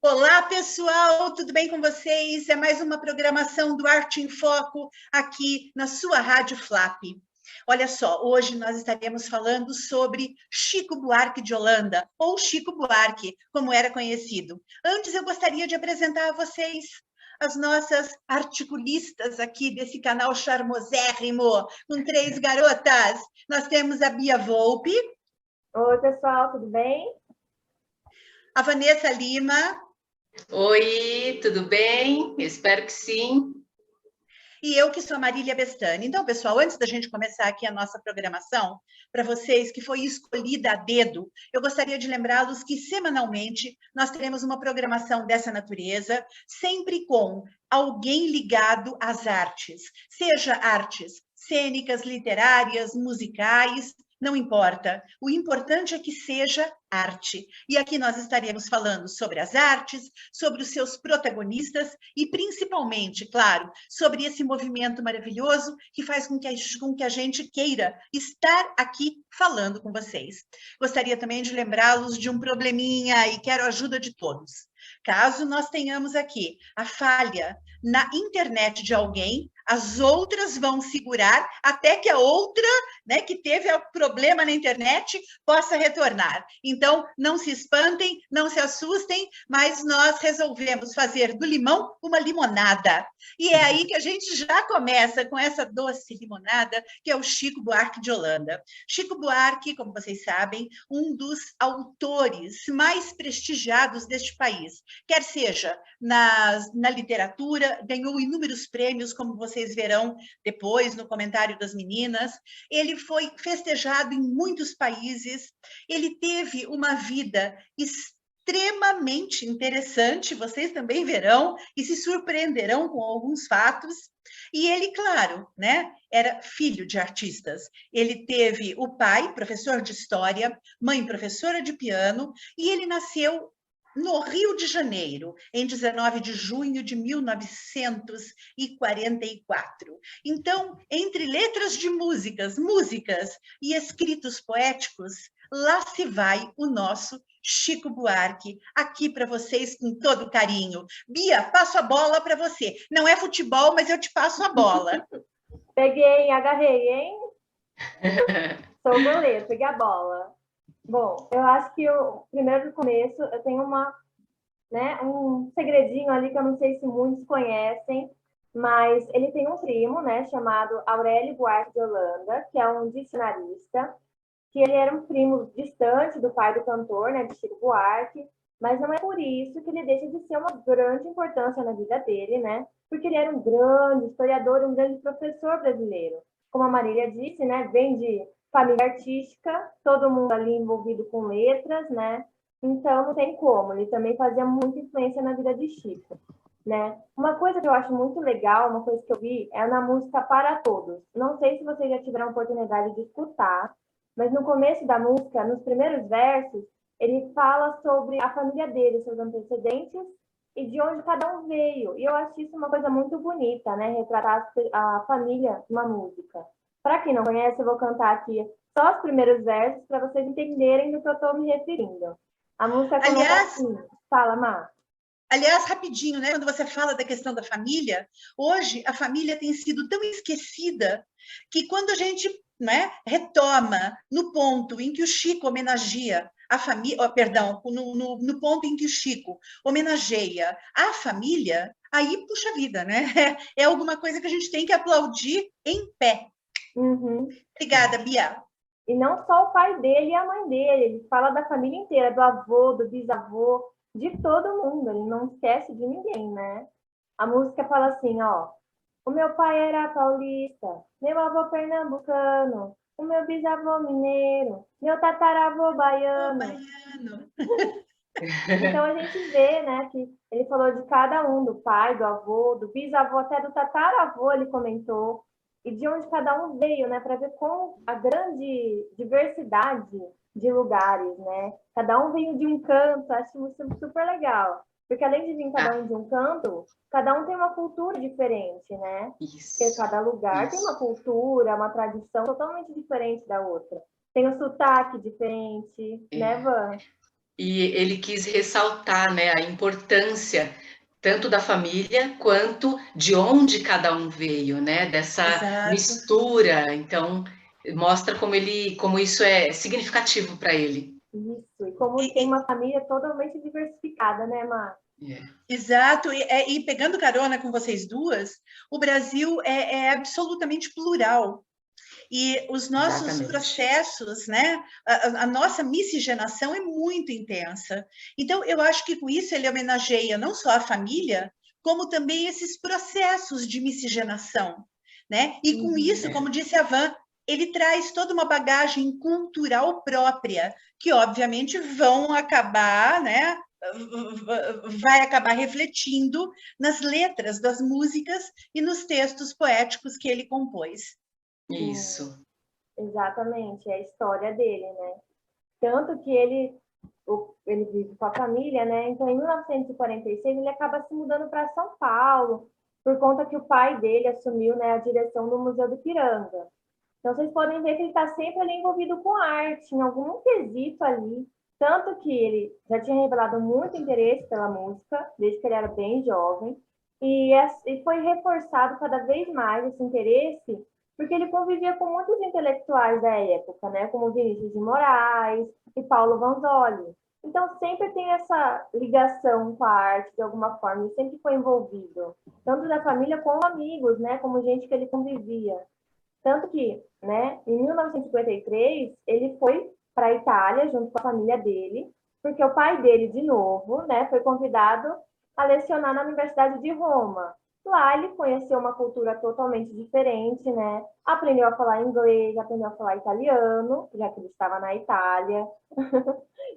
Olá, pessoal, tudo bem com vocês? É mais uma programação do Arte em Foco aqui na sua Rádio Flap. Olha só, hoje nós estaremos falando sobre Chico Buarque de Holanda, ou Chico Buarque, como era conhecido. Antes, eu gostaria de apresentar a vocês as nossas articulistas aqui desse canal charmosérrimo, com 3 garotas. Nós temos a Bia Volpe. Oi, pessoal, tudo bem? A Vanessa Lima. Oi, tudo bem? Eu espero que sim. E eu que sou a Marília Bestani. Então, pessoal, antes da gente começar aqui a nossa programação, para vocês que foi escolhida a dedo, eu gostaria de lembrá-los que semanalmente nós teremos uma programação dessa natureza, sempre com alguém ligado às artes, seja artes cênicas, literárias, musicais, não importa. O importante é que seja arte. E aqui nós estaremos falando sobre as artes, sobre os seus protagonistas e, principalmente, claro, sobre esse movimento maravilhoso que faz com que a gente queira estar aqui falando com vocês. Gostaria também de lembrá-los de um probleminha e quero a ajuda de todos. Caso nós tenhamos aqui a falha na internet de alguém, as outras vão segurar até que a outra, né, que teve problema na internet, possa retornar. Então, não se espantem, não se assustem, mas nós resolvemos fazer do limão uma limonada. E é aí que a gente já começa com essa doce limonada, que é o Chico Buarque de Holanda. Chico Buarque, como vocês sabem, um dos autores mais prestigiados deste país, quer seja na literatura, ganhou inúmeros prêmios, como vocês verão depois no comentário das meninas. Ele foi festejado em muitos países, ele teve uma vida extremamente interessante, vocês também verão e se surpreenderão com alguns fatos. E ele, claro, né, era filho de artistas. Ele teve o pai, professor de história, mãe, professora de piano, e ele nasceu no Rio de Janeiro, em 19 de junho de 1944. Então, entre letras de músicas e escritos poéticos, lá se vai o nosso Chico Buarque, aqui para vocês com todo carinho. Bia, passo a bola para você. Não é futebol, mas eu te passo a bola. Peguei, agarrei, hein? Sou goleiro, peguei a bola. Bom, eu acho que primeiro do começo eu tenho um segredinho ali que eu não sei se muitos conhecem, mas ele tem um primo, né, chamado Aurélio Buarque de Holanda, que é um dicionarista, que ele era um primo distante do pai do cantor, né, de Chico Buarque, mas não é por isso que ele deixa de ser uma grande importância na vida dele, né, porque ele era um grande historiador, um grande professor brasileiro. Como a Marília disse, né, vem de família artística, todo mundo ali envolvido com letras, né, então não tem como, ele também fazia muita influência na vida de Chico, né. Uma coisa que eu acho muito legal, uma coisa que eu vi, é na música Para Todos. Não sei se vocês já tiveram a oportunidade de escutar, mas no começo da música, nos primeiros versos, ele fala sobre a família dele, seus antecedentes e de onde cada um veio. E eu acho isso uma coisa muito bonita, né? Retratar a família numa música. Para quem não conhece, eu vou cantar aqui só os primeiros versos para vocês entenderem do que eu estou me referindo. A música começa assim. Fala, Má. Aliás, rapidinho, né? Quando você fala da questão da família, hoje a família tem sido tão esquecida que quando a gente, né, retoma no ponto em que o Chico homenageia a família, perdão, no ponto em que o Chico homenageia a família, aí puxa vida, né? É alguma coisa que a gente tem que aplaudir em pé. Uhum. Obrigada, Bia. E não só o pai dele e a mãe dele, ele fala da família inteira, do avô, do bisavô, de todo mundo, ele não esquece de ninguém, né? A música fala assim, ó: o meu pai era paulista, meu avô pernambucano, o meu bisavô mineiro, meu tataravô baiano. Então a gente vê, né, que ele falou de cada um, do pai, do avô, do bisavô, até do tataravô ele comentou, e de onde cada um veio, né, para ver como a grande diversidade de lugares, né? Cada um veio de um canto, acho isso super legal. Porque além de vir cada um de um canto, cada um tem uma cultura diferente, né? Isso. Porque cada lugar tem uma cultura, uma tradição totalmente diferente da outra. Tem um sotaque diferente, né, Van? E ele quis ressaltar, né, a importância tanto da família quanto de onde cada um veio, né, dessa Exato. mistura. Então, mostra como isso é significativo para ele. Isso, e como tem E, uma família totalmente diversificada, né, Mar? exato, e pegando carona com vocês duas, o Brasil é absolutamente plural. E os nossos Exatamente. processos, né? A nossa miscigenação é muito intensa. Então, eu acho que com isso ele homenageia não só a família, como também esses processos de miscigenação, né? E com isso, como disse a Van, ele traz toda uma bagagem cultural própria, que obviamente vão acabar, né? Vai acabar refletindo nas letras das músicas e nos textos poéticos que ele compôs. Isso. Exatamente, é a história dele, né? Tanto que ele vive com a família, né? Então, em 1946, ele acaba se mudando para São Paulo, por conta que o pai dele assumiu, né, a direção do Museu do Ipiranga. Então, vocês podem ver que ele está sempre ali envolvido com arte, em algum quesito ali. Tanto que ele já tinha revelado muito interesse pela música, desde que ele era bem jovem, e foi reforçado cada vez mais esse interesse, porque ele convivia com muitos intelectuais da época, né, como Vinícius de Moraes e Paulo Vanzolli. Então, sempre tem essa ligação com a arte, de alguma forma, ele sempre foi envolvido, tanto da família como amigos, né, como gente que ele convivia. Tanto que, né, em 1953, ele foi para a Itália junto com a família dele, porque o pai dele, de novo, né, foi convidado a lecionar na Universidade de Roma. Lá ele conheceu uma cultura totalmente diferente, né? Aprendeu a falar inglês, aprendeu a falar italiano, já que ele estava na Itália.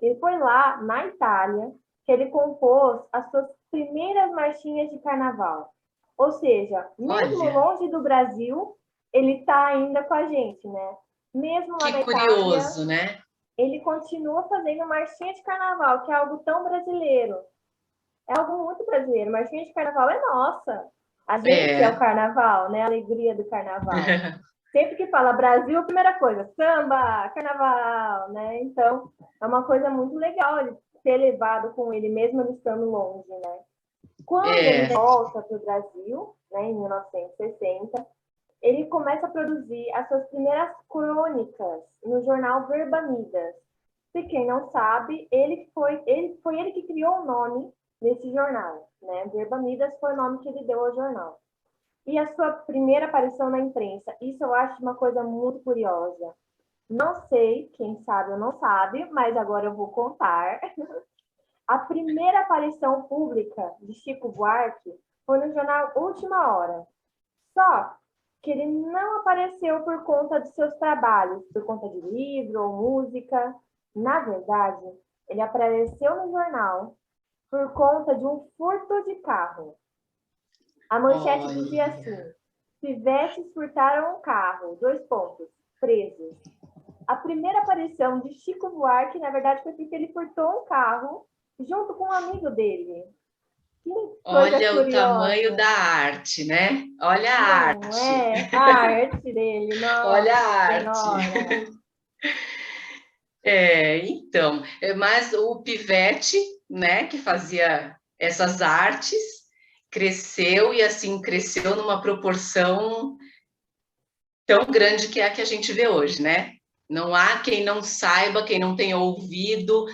E foi lá, na Itália, que ele compôs as suas primeiras marchinhas de carnaval. Ou seja, mesmo Olha, longe do Brasil, ele está ainda com a gente, né? Mesmo lá que na Itália, curioso, né? ele continua fazendo marchinha de carnaval, que é algo tão brasileiro. É algo muito brasileiro. Marchinha de carnaval é nossa. A gente é o É. carnaval, né? A alegria do carnaval. Sempre que fala Brasil, a primeira coisa, samba, carnaval, né? Então, é uma coisa muito legal ele ter levado com ele, mesmo ele estando longe, né? Quando ele É. volta para o Brasil, né, em 1960, ele começa a produzir as suas primeiras crônicas no jornal Verbamidas. Se quem não sabe, foi ele que criou o nome desse jornal, né? Verbamidas foi o nome que ele deu ao jornal. E a sua primeira aparição na imprensa, isso eu acho uma coisa muito curiosa. Não sei, quem sabe ou não sabe, mas agora eu vou contar. A primeira aparição pública de Chico Buarque foi no jornal Última Hora. Só que ele não apareceu por conta de seus trabalhos, por conta de livro ou música. Na verdade, ele apareceu no jornal por conta de um furto de carro. A manchete dizia Olha. assim: pivetes furtaram um carro, 2 pontos, presos. A primeira aparição de Chico Buarque, na verdade, foi porque ele furtou um carro junto com um amigo dele. Que coisa Olha o tamanho curiosa. da arte, né? Olha a Não arte. é? A arte dele, Olha nossa a arte. senhora. Então, mas o Pivete, né, que fazia essas artes, cresceu e assim cresceu numa proporção tão grande que é a que a gente vê hoje, né? Não há quem não saiba, quem não tenha ouvido,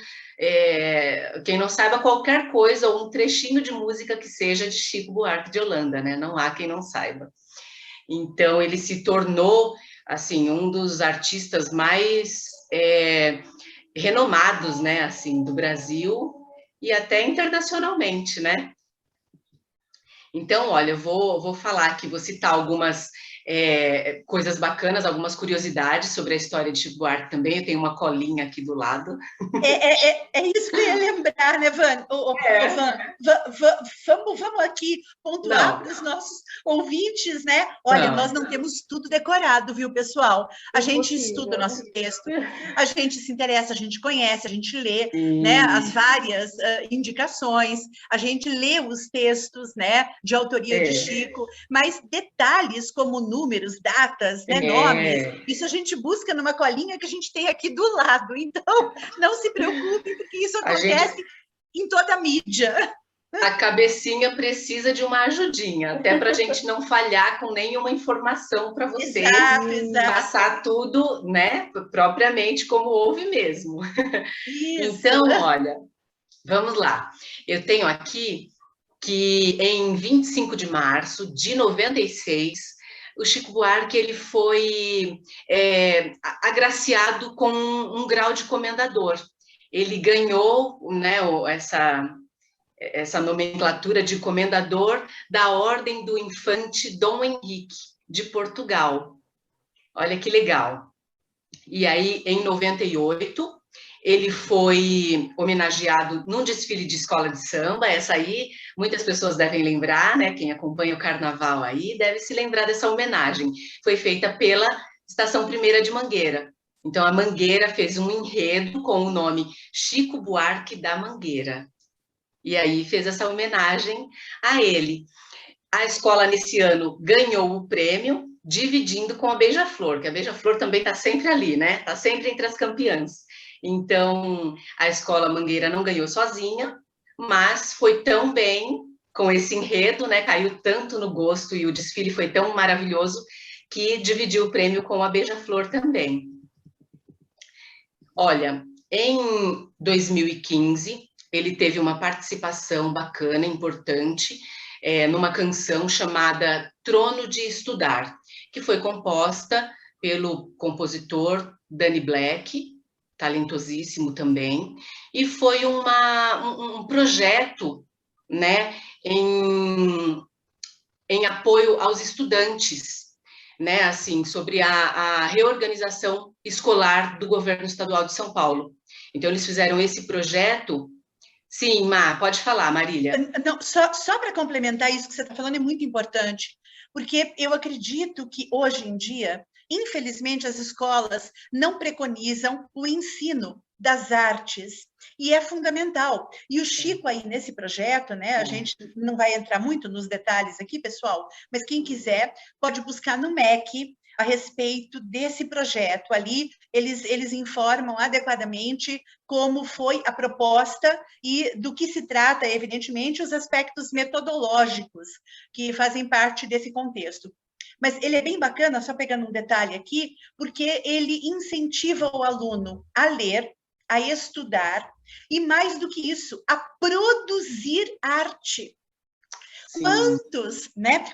quem não saiba qualquer coisa ou um trechinho de música que seja de Chico Buarque de Holanda, né? Não há quem não saiba. Então ele se tornou assim um dos artistas mais renomados, né? Assim do Brasil e até internacionalmente, né? Então, olha, eu vou falar aqui, vou citar algumas coisas bacanas, algumas curiosidades sobre a história de Chico Buarque também. Eu tenho uma colinha aqui do lado. É isso que eu ia lembrar, né, Van? Vamos aqui pontuar para os nossos ouvintes, né? Olha, nós não temos tudo decorado, viu, pessoal? A gente estuda o Impossível. nosso texto, a gente se interessa, a gente conhece, a gente lê, né, as várias indicações, a gente lê os textos, né, de autoria de Chico, mas detalhes como o números, datas, né, nomes. Isso a gente busca numa colinha que a gente tem aqui do lado. Então, não se preocupe, porque isso acontece em toda a mídia. A cabecinha precisa de uma ajudinha, até para a gente não falhar com nenhuma informação para vocês, exato. passar tudo, né, propriamente como houve mesmo. Isso. Então, olha, vamos lá. Eu tenho aqui que em 25 de março de 96, o Chico Buarque ele foi agraciado com um grau de comendador. Ele ganhou, né, essa nomenclatura de comendador da Ordem do Infante Dom Henrique, de Portugal. Olha que legal. E aí, em 98, ele foi homenageado num desfile de escola de samba. Essa aí, muitas pessoas devem lembrar, né? Quem acompanha o carnaval aí deve se lembrar dessa homenagem. Foi feita pela Estação Primeira de Mangueira. Então, a Mangueira fez um enredo com o nome Chico Buarque da Mangueira. E aí fez essa homenagem a ele. A escola, nesse ano, ganhou o prêmio, dividindo com a Beija-Flor, que a Beija-Flor também está sempre ali, né? Está sempre entre as campeãs. Então, a escola Mangueira não ganhou sozinha, mas foi tão bem com esse enredo, né? Caiu tanto no gosto e o desfile foi tão maravilhoso que dividiu o prêmio com a Beija-Flor também. Olha, em 2015, ele teve uma participação bacana, importante, numa canção chamada Trono de Estudar, que foi composta pelo compositor Danny Black, talentosíssimo também, e foi um projeto, né, em apoio aos estudantes, né, assim, sobre a reorganização escolar do governo estadual de São Paulo. Então, eles fizeram esse projeto. Sim, Má, pode falar, Marília. Não, só para complementar isso que você está falando é muito importante, porque eu acredito que hoje em dia, infelizmente, as escolas não preconizam o ensino das artes, e é fundamental. E o Chico aí nesse projeto, né, a gente não vai entrar muito nos detalhes aqui, pessoal, mas quem quiser pode buscar no MEC a respeito desse projeto. Ali eles informam adequadamente como foi a proposta e do que se trata, evidentemente, os aspectos metodológicos que fazem parte desse contexto. Mas ele é bem bacana, só pegando um detalhe aqui, porque ele incentiva o aluno a ler, a estudar e, mais do que isso, a produzir arte.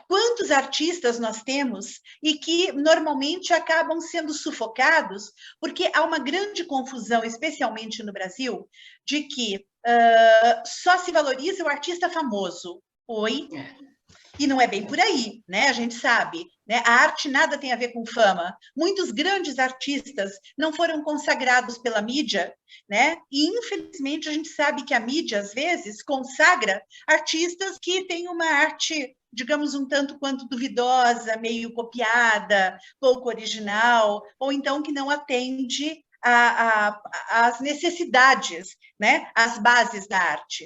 Quantos artistas nós temos e que normalmente acabam sendo sufocados, porque há uma grande confusão, especialmente no Brasil, de que só se valoriza o artista famoso. E não é bem por aí, né? A gente sabe, né? A arte nada tem a ver com fama. Muitos grandes artistas não foram consagrados pela mídia, né? E, infelizmente, a gente sabe que a mídia, às vezes, consagra artistas que têm uma arte, digamos, um tanto quanto duvidosa, meio copiada, pouco original, ou então que não atende às necessidades, né? Às bases da arte.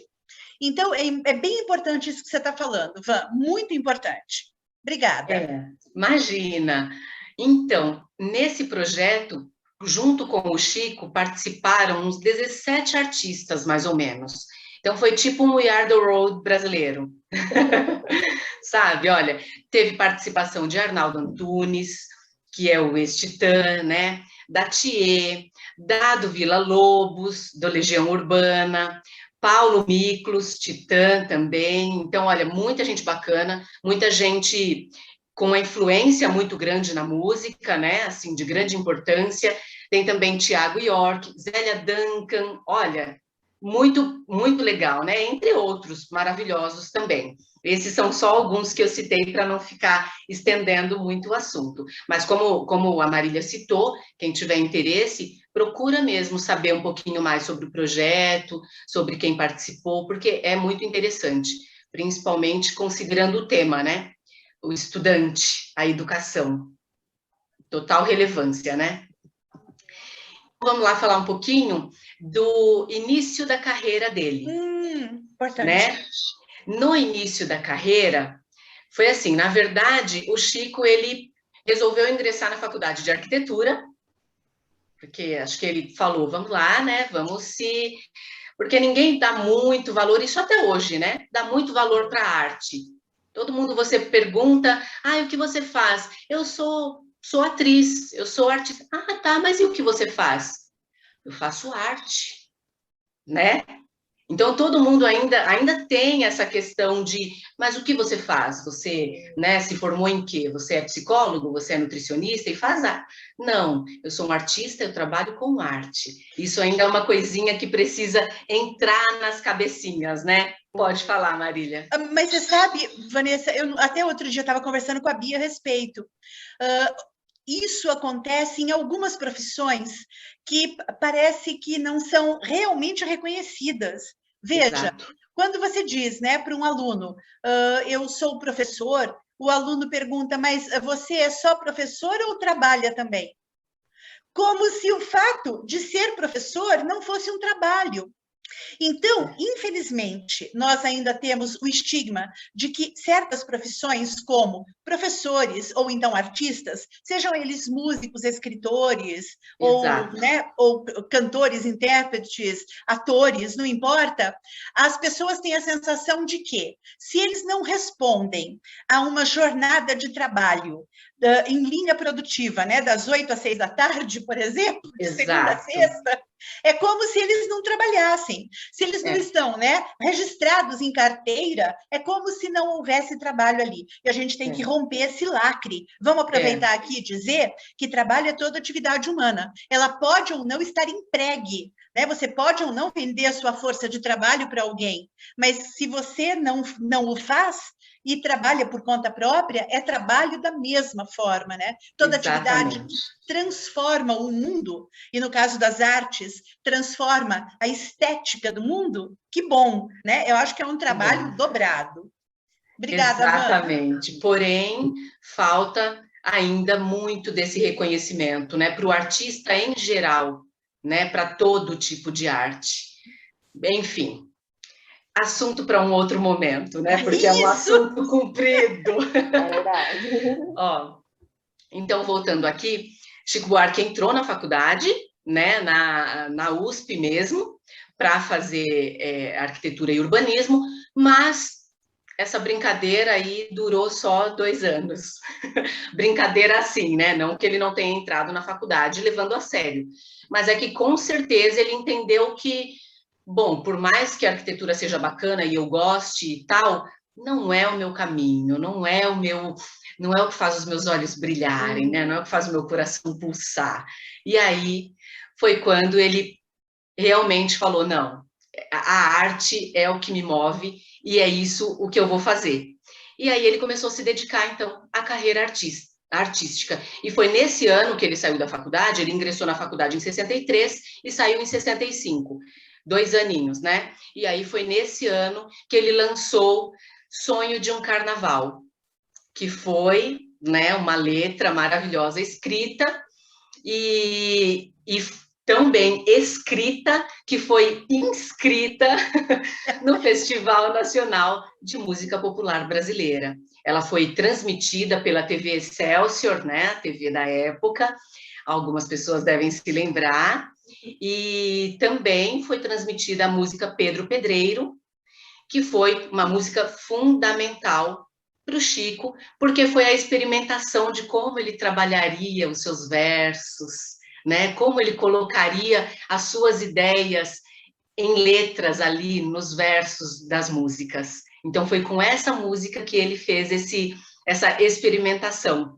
Então, é bem importante isso que você está falando, Van, muito importante. Obrigada. Imagina. Então, nesse projeto, junto com o Chico, participaram uns 17 artistas, mais ou menos. Então, foi tipo um We Are The Road brasileiro. Sabe, olha, teve participação de Arnaldo Antunes, que é o ex-Titã, né? Da Thier, do Villa-Lobos, do Legião Urbana, Paulo Miklos, Titã também. Então, olha, muita gente bacana, muita gente com uma influência muito grande na música, né? Assim, de grande importância. Tem também Thiago York, Zélia Duncan, olha, muito, muito legal, né? Entre outros maravilhosos também. Esses são só alguns que eu citei para não ficar estendendo muito o assunto. Mas como a Marília citou, quem tiver interesse, procura mesmo saber um pouquinho mais sobre o projeto, sobre quem participou, porque é muito interessante, principalmente considerando o tema, né? O estudante, a educação. Total relevância, né? Vamos lá falar um pouquinho do início da carreira dele. Importante. Né? No início da carreira, foi assim, na verdade, o Chico, ele resolveu ingressar na faculdade de arquitetura, porque acho que ele falou, vamos lá, né? Vamos se... Porque ninguém dá muito valor, isso até hoje, né? Dá muito valor para a arte. Todo mundo, você pergunta, o que você faz? Eu sou atriz, eu sou artista. Ah, tá, mas e o que você faz? Eu faço arte, né? Então, todo mundo ainda tem essa questão de, mas o que você faz? Você, né, se formou em quê? Você é psicólogo? Você é nutricionista e faz arte? Não, eu sou um artista, eu trabalho com arte. Isso ainda é uma coisinha que precisa entrar nas cabecinhas, né? Pode falar, Marília. Mas você sabe, Vanessa, eu até outro dia estava conversando com a Bia a respeito. Isso acontece em algumas profissões que parece que não são realmente reconhecidas. Veja, exato. Quando você diz, né, para um aluno, eu sou professor, o aluno pergunta, mas você é só professor ou trabalha também? Como se o fato de ser professor não fosse um trabalho. Então, infelizmente, nós ainda temos o estigma de que certas profissões, como professores ou então artistas, sejam eles músicos, escritores, ou cantores, intérpretes, atores, não importa, as pessoas têm a sensação de que, se eles não respondem a uma jornada de trabalho em linha produtiva, né, das 8 às 6 da tarde, por exemplo, de segunda a sexta, é como se eles não trabalhassem. Se eles não estão, né, registrados em carteira, é como se não houvesse trabalho ali. E a gente tem que romper esse lacre. Vamos aproveitar aqui e dizer que trabalho é toda atividade humana. Ela pode ou não estar empregue, né? Você pode ou não vender a sua força de trabalho para alguém, mas se você não o faz e trabalha por conta própria, é trabalho da mesma forma, né? Toda atividade transforma o mundo, e no caso das artes, transforma a estética do mundo, que bom, né? Eu acho que é um trabalho dobrado. Obrigada, exatamente. Amanda. Porém, falta ainda muito desse reconhecimento, né? Para o artista em geral, né? Para todo tipo de arte. Enfim, assunto para um outro momento, né? Porque é um assunto comprido. É verdade. Ó, então, voltando aqui, Chico Buarque entrou na faculdade, né? Na USP mesmo, para fazer arquitetura e urbanismo, mas essa brincadeira aí durou só 2 anos. Brincadeira assim, né? Não que ele não tenha entrado na faculdade levando a sério, mas é que com certeza ele entendeu que, bom, por mais que a arquitetura seja bacana e eu goste e tal, não é o meu caminho, não é o que faz os meus olhos brilharem, né? Não é o que faz o meu coração pulsar. E aí foi quando ele realmente falou, não, a arte é o que me move e é isso o que eu vou fazer. E aí ele começou a se dedicar, então, à carreira artística. E foi nesse ano que ele saiu da faculdade, ele ingressou na faculdade em 63 e saiu em 65. 2 aninhos, né? E aí foi nesse ano que ele lançou Sonho de um Carnaval, que foi, né, uma letra maravilhosa escrita e tão bem escrita que foi inscrita no Festival Nacional de Música Popular Brasileira. Ela foi transmitida pela TV Excelsior, né, a TV da época, algumas pessoas devem se lembrar, e também foi transmitida a música Pedro Pedreiro, que foi uma música fundamental para o Chico, porque foi a experimentação de como ele trabalharia os seus versos, né? Como ele colocaria as suas ideias em letras ali nos versos das músicas. Então foi com essa música que ele fez essa experimentação.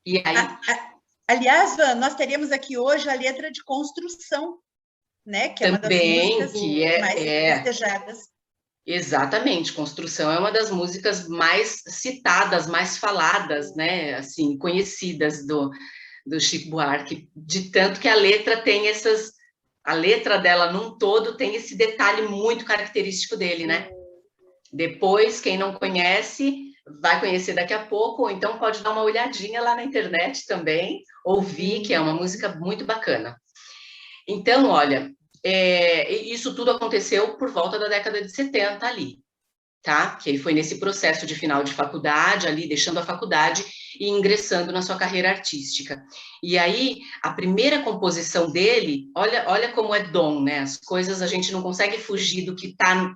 E aí, aliás, Van, nós teríamos aqui hoje a letra de Construção, né? Que é também, uma das músicas mais festejadas. Exatamente, Construção é uma das músicas mais citadas, mais faladas, né, assim, conhecidas do Chico Buarque, de tanto que a letra tem a letra dela num todo tem esse detalhe muito característico dele, né? Depois, quem não conhece, vai conhecer daqui a pouco, ou então pode dar uma olhadinha lá na internet também, ouvir, que é uma música muito bacana. Então, olha, isso tudo aconteceu por volta da década de 70 ali. tá? Que ele foi nesse processo de final de faculdade, ali deixando a faculdade e ingressando na sua carreira artística. E aí, a primeira composição dele, olha como é dom, né? As coisas a gente não consegue fugir do que está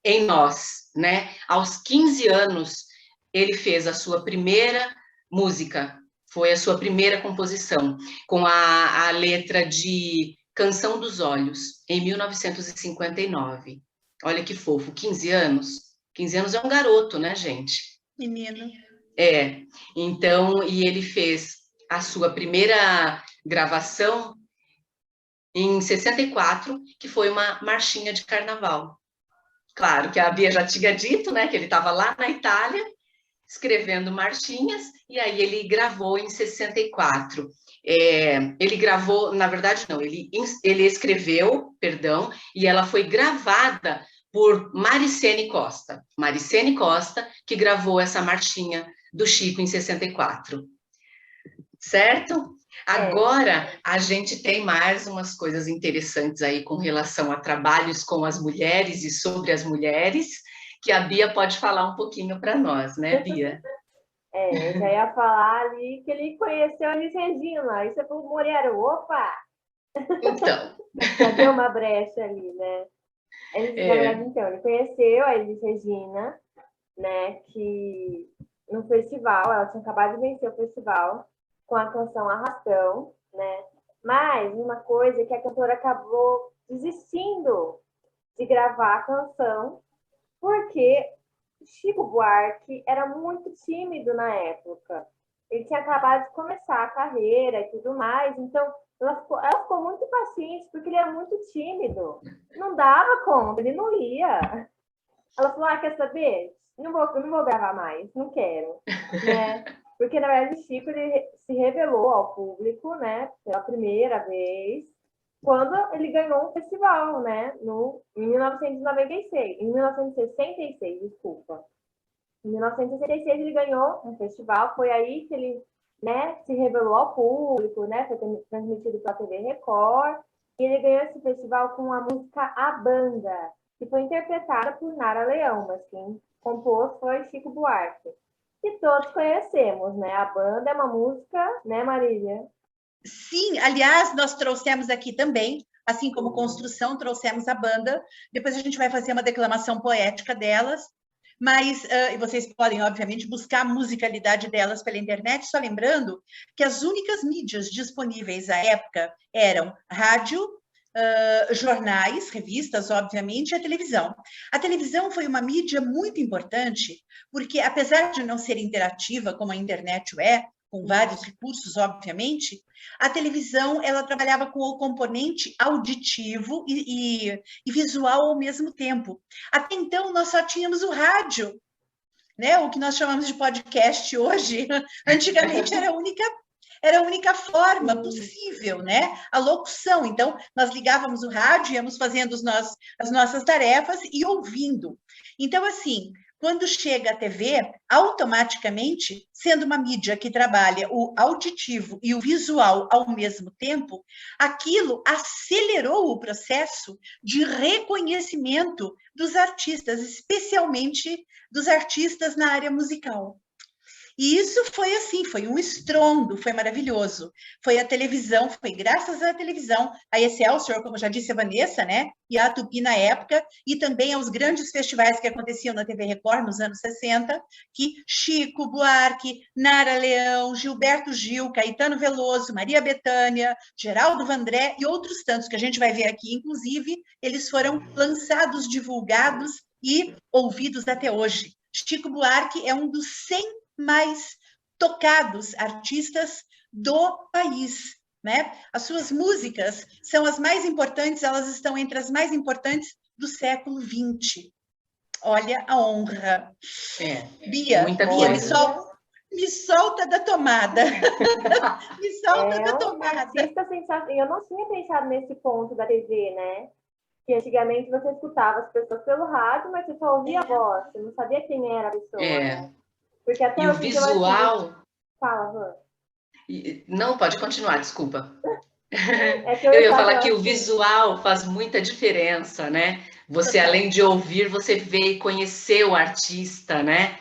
em nós, né? Aos 15 anos, ele fez a sua primeira música, foi a sua primeira composição, com a letra de Canção dos Olhos, em 1959. Olha que fofo, 15 anos. 15 anos é um garoto, né, gente? Menino. Então, e ele fez a sua primeira gravação em 64, que foi uma marchinha de carnaval. Claro que a Bia já tinha dito, né, que ele estava lá na Itália, escrevendo marchinhas, e aí ele gravou em 64. Ele gravou, na verdade não, ele escreveu, perdão, e ela foi gravada por Maricene Costa. Maricene Costa, que gravou essa marchinha do Chico em 64. Certo? Agora, a gente tem mais umas coisas interessantes aí com relação a trabalhos com as mulheres e sobre as mulheres, que a Bia pode falar um pouquinho para nós, né, Bia? Eu já ia falar ali que ele conheceu a Elis Regina. Aí você falou, mulher, opa! Então. Já deu uma brecha ali, né? Na verdade, então, ele conheceu a Elis Regina, né, que no festival, ela tinha acabado de vencer o festival com a canção Arrastão, né? Mas uma coisa é que a cantora acabou desistindo de gravar a canção porque Chico Buarque era muito tímido na época. Ele tinha acabado de começar a carreira e tudo mais, então ela ficou muito impaciente porque ele era muito tímido. Não dava conta, ele não ia. Ela falou, quer saber? Não vou gravar mais, não quero. Né? Porque, na verdade, Chico ele se revelou ao público, né, pela primeira vez, quando ele ganhou um festival, né, em 1966, desculpa. Em 1966 ele ganhou um festival, foi aí que ele, né, se revelou ao público, né, foi transmitido pela TV Record, e ele ganhou esse festival com a música A Banda, que foi interpretada por Nara Leão, mas quem compôs foi Chico Buarque. E todos conhecemos, né? A Banda é uma música, né, Marília? Sim, aliás, nós trouxemos aqui também, assim como Construção, trouxemos a banda. Depois a gente vai fazer uma declamação poética delas, mas e vocês podem, obviamente, buscar a musicalidade delas pela internet, só lembrando que as únicas mídias disponíveis à época eram rádio, jornais, revistas, obviamente, e a televisão. A televisão foi uma mídia muito importante, porque, apesar de não ser interativa, como a internet é, com vários recursos, obviamente, a televisão ela trabalhava com o componente auditivo e visual ao mesmo tempo. Até então, nós só tínhamos o rádio, né? O que nós chamamos de podcast hoje. Antigamente era a única forma possível, né? A locução. Então, nós ligávamos o rádio, íamos fazendo as nossas tarefas e ouvindo. Então, assim, quando chega a TV, automaticamente, sendo uma mídia que trabalha o auditivo e o visual ao mesmo tempo, aquilo acelerou o processo de reconhecimento dos artistas, especialmente dos artistas na área musical. E isso foi assim, foi um estrondo, foi maravilhoso. Foi a televisão, foi graças à televisão, a Excelsior, como já disse a Vanessa, né? E a Tupi na época, e também aos grandes festivais que aconteciam na TV Record nos anos 60, que Chico Buarque, Nara Leão, Gilberto Gil, Caetano Veloso, Maria Bethânia, Geraldo Vandré e outros tantos que a gente vai ver aqui, inclusive, eles foram lançados, divulgados e ouvidos até hoje. Chico Buarque é um dos 100 mais tocados artistas do país, né? As suas músicas são as mais importantes, elas estão entre as mais importantes do século XX. Olha a honra. Bia, me solta da tomada. Me solta da tomada. Artista sensacional. Eu não tinha pensado nesse ponto da TV, né? Que antigamente você escutava as pessoas pelo rádio, mas você só ouvia a voz, você não sabia quem era a pessoa, né? Porque até o visual... Fala, Van. Não, pode continuar, desculpa. Eu ia falar que o visual faz muita diferença, né? Você, além de ouvir, você vê e conhecer o artista, né?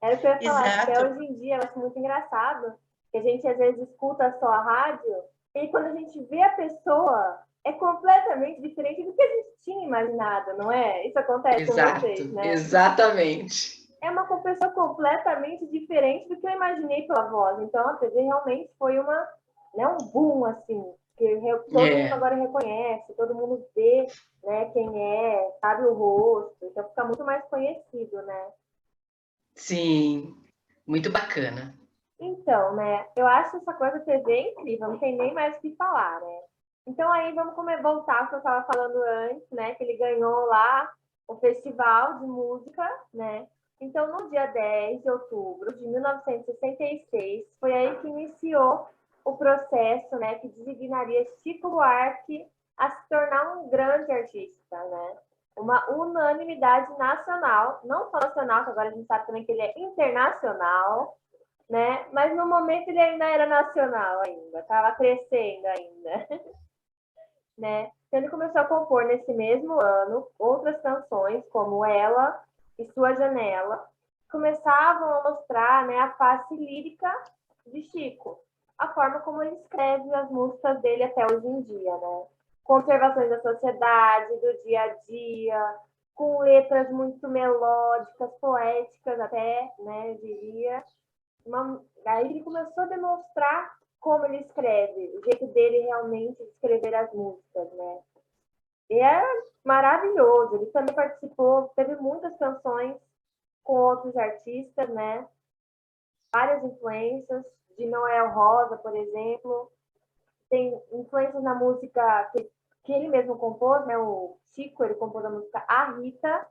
Era o que eu ia falar, Exato. até hoje em dia eu acho muito engraçado, que a gente às vezes escuta só a rádio, e quando a gente vê a pessoa, é completamente diferente do que a gente tinha imaginado, não é? Isso acontece com vocês, né? Exatamente. É uma pessoa completamente diferente do que eu imaginei pela voz. Então, a TV realmente foi um boom, assim, que todo mundo agora reconhece, todo mundo vê, né, quem é, sabe o rosto, então fica muito mais conhecido, né? Sim, muito bacana. Então, né, eu acho essa coisa da TV incrível, não tem nem mais o que falar, né? Então, aí vamos voltar ao que eu estava falando antes, né, que ele ganhou lá o festival de música, né? Então, no dia 10 de outubro de 1966, foi aí que iniciou o processo, né, que designaria Chico Buarque a se tornar um grande artista, né? Uma unanimidade nacional, não só nacional, que agora a gente sabe também que ele é internacional, né? Mas no momento ele ainda era nacional ainda, estava crescendo ainda, né? Então ele começou a compor nesse mesmo ano outras canções, como Ela e Sua Janela, começavam a mostrar, né, a face lírica de Chico, a forma como ele escreve as músicas dele até hoje em dia, né? Com observações da sociedade, do dia a dia, com letras muito melódicas, poéticas até, né, eu diria. Aí ele começou a demonstrar como ele escreve, o jeito dele realmente de escrever as músicas, né? E é maravilhoso. Ele também participou, teve muitas canções com outros artistas, né? Várias influências de Noel Rosa, por exemplo. Tem influências na música que ele mesmo compôs, né? O Chico, ele compôs a música A Rita,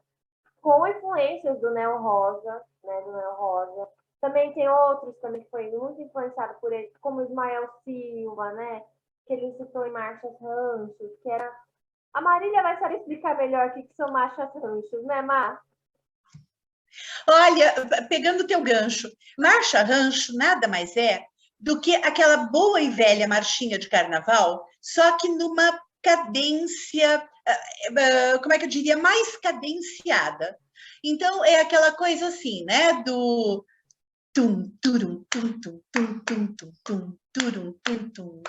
com influências do Noel Rosa, né? Do Noel Rosa. Também tem outros também que foi muito influenciado por ele, como Ismael Silva, né? Que ele citou em Marchas Ranchos, que era... A Marília vai saber explicar melhor o que são Marchas Ranchos, né, Mar? Olha, pegando o teu gancho, marcha rancho nada mais é do que aquela boa e velha marchinha de carnaval, só que numa cadência, como é que eu diria, mais cadenciada. Então, é aquela coisa assim, né, do tum, turum, tum, tum, tum, tum, tum, tum, turum, tum, tum,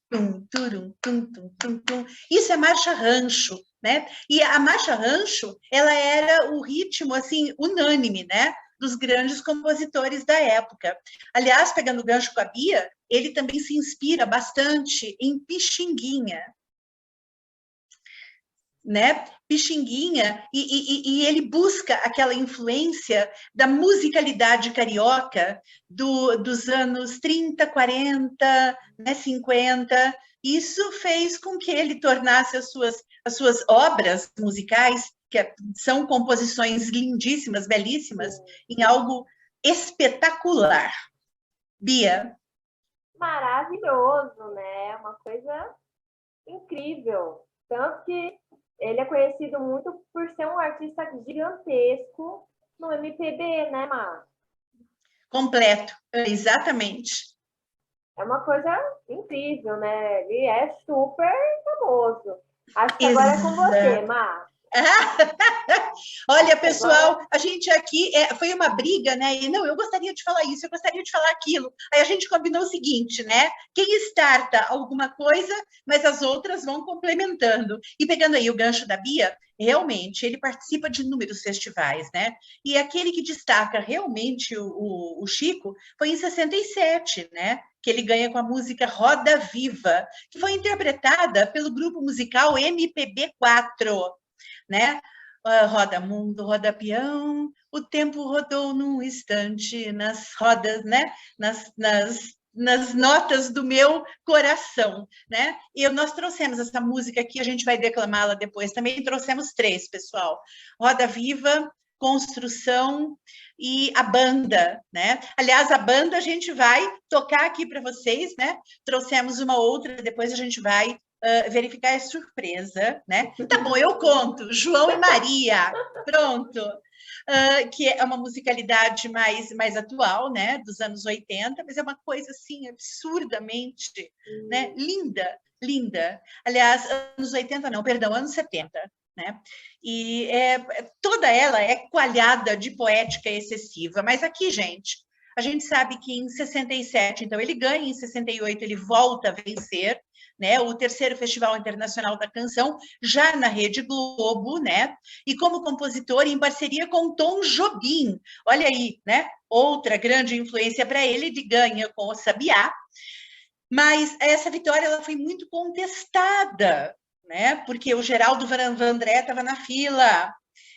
tum, turum, tum, tum, tum, tum. Isso é marcha rancho, né? E a marcha rancho, ela era o ritmo, assim, unânime, né? Dos grandes compositores da época. Aliás, pegando o gancho com a Bia, ele também se inspira bastante em Pixinguinha, né? Pixinguinha, e ele busca aquela influência da musicalidade carioca dos anos 30, 40, né, 50. Isso fez com que ele tornasse as suas obras musicais, que são composições lindíssimas, belíssimas, em algo espetacular. Bia? Maravilhoso, né? Uma coisa incrível. Tanto que ele é conhecido muito por ser um artista gigantesco no MPB, né, Mar? Completo, exatamente. É uma coisa incrível, né? Ele é super famoso. Acho que agora é com você, Mar. Olha, pessoal, a gente aqui foi uma briga, né? E não, eu gostaria de falar isso, eu gostaria de falar aquilo. Aí a gente combinou o seguinte, né? Quem starta alguma coisa, mas as outras vão complementando. E pegando aí o gancho da Bia, realmente ele participa de inúmeros festivais, né? E aquele que destaca realmente o Chico foi em 67, né? Que ele ganha com a música Roda Viva, que foi interpretada pelo grupo musical MPB4, né? Roda mundo, roda peão, o tempo rodou num instante nas rodas, né? Nas notas do meu coração, né? E nós trouxemos essa música aqui, a gente vai declamá-la depois. Também trouxemos 3, pessoal. Roda Viva, Construção e a banda, né? Aliás, a banda a gente vai tocar aqui para vocês, né? Trouxemos uma outra, depois a gente vai verificar é surpresa, né? Tá bom, eu conto. João e Maria, pronto. Que é uma musicalidade mais atual, né? Dos anos 80, mas é uma coisa assim absurdamente, né? Linda, linda. Aliás, anos 80 não, perdão, anos 70. né? E toda ela é coalhada de poética excessiva. Mas aqui, gente, a gente sabe que em 67, então ele ganha, em 68 ele volta a vencer, né, o terceiro Festival Internacional da Canção, já na Rede Globo, né, e como compositor em parceria com Tom Jobim. Olha aí, né, outra grande influência para ele, de ganha com o Sabiá. Mas essa vitória ela foi muito contestada, né, porque o Geraldo Vandré estava na fila.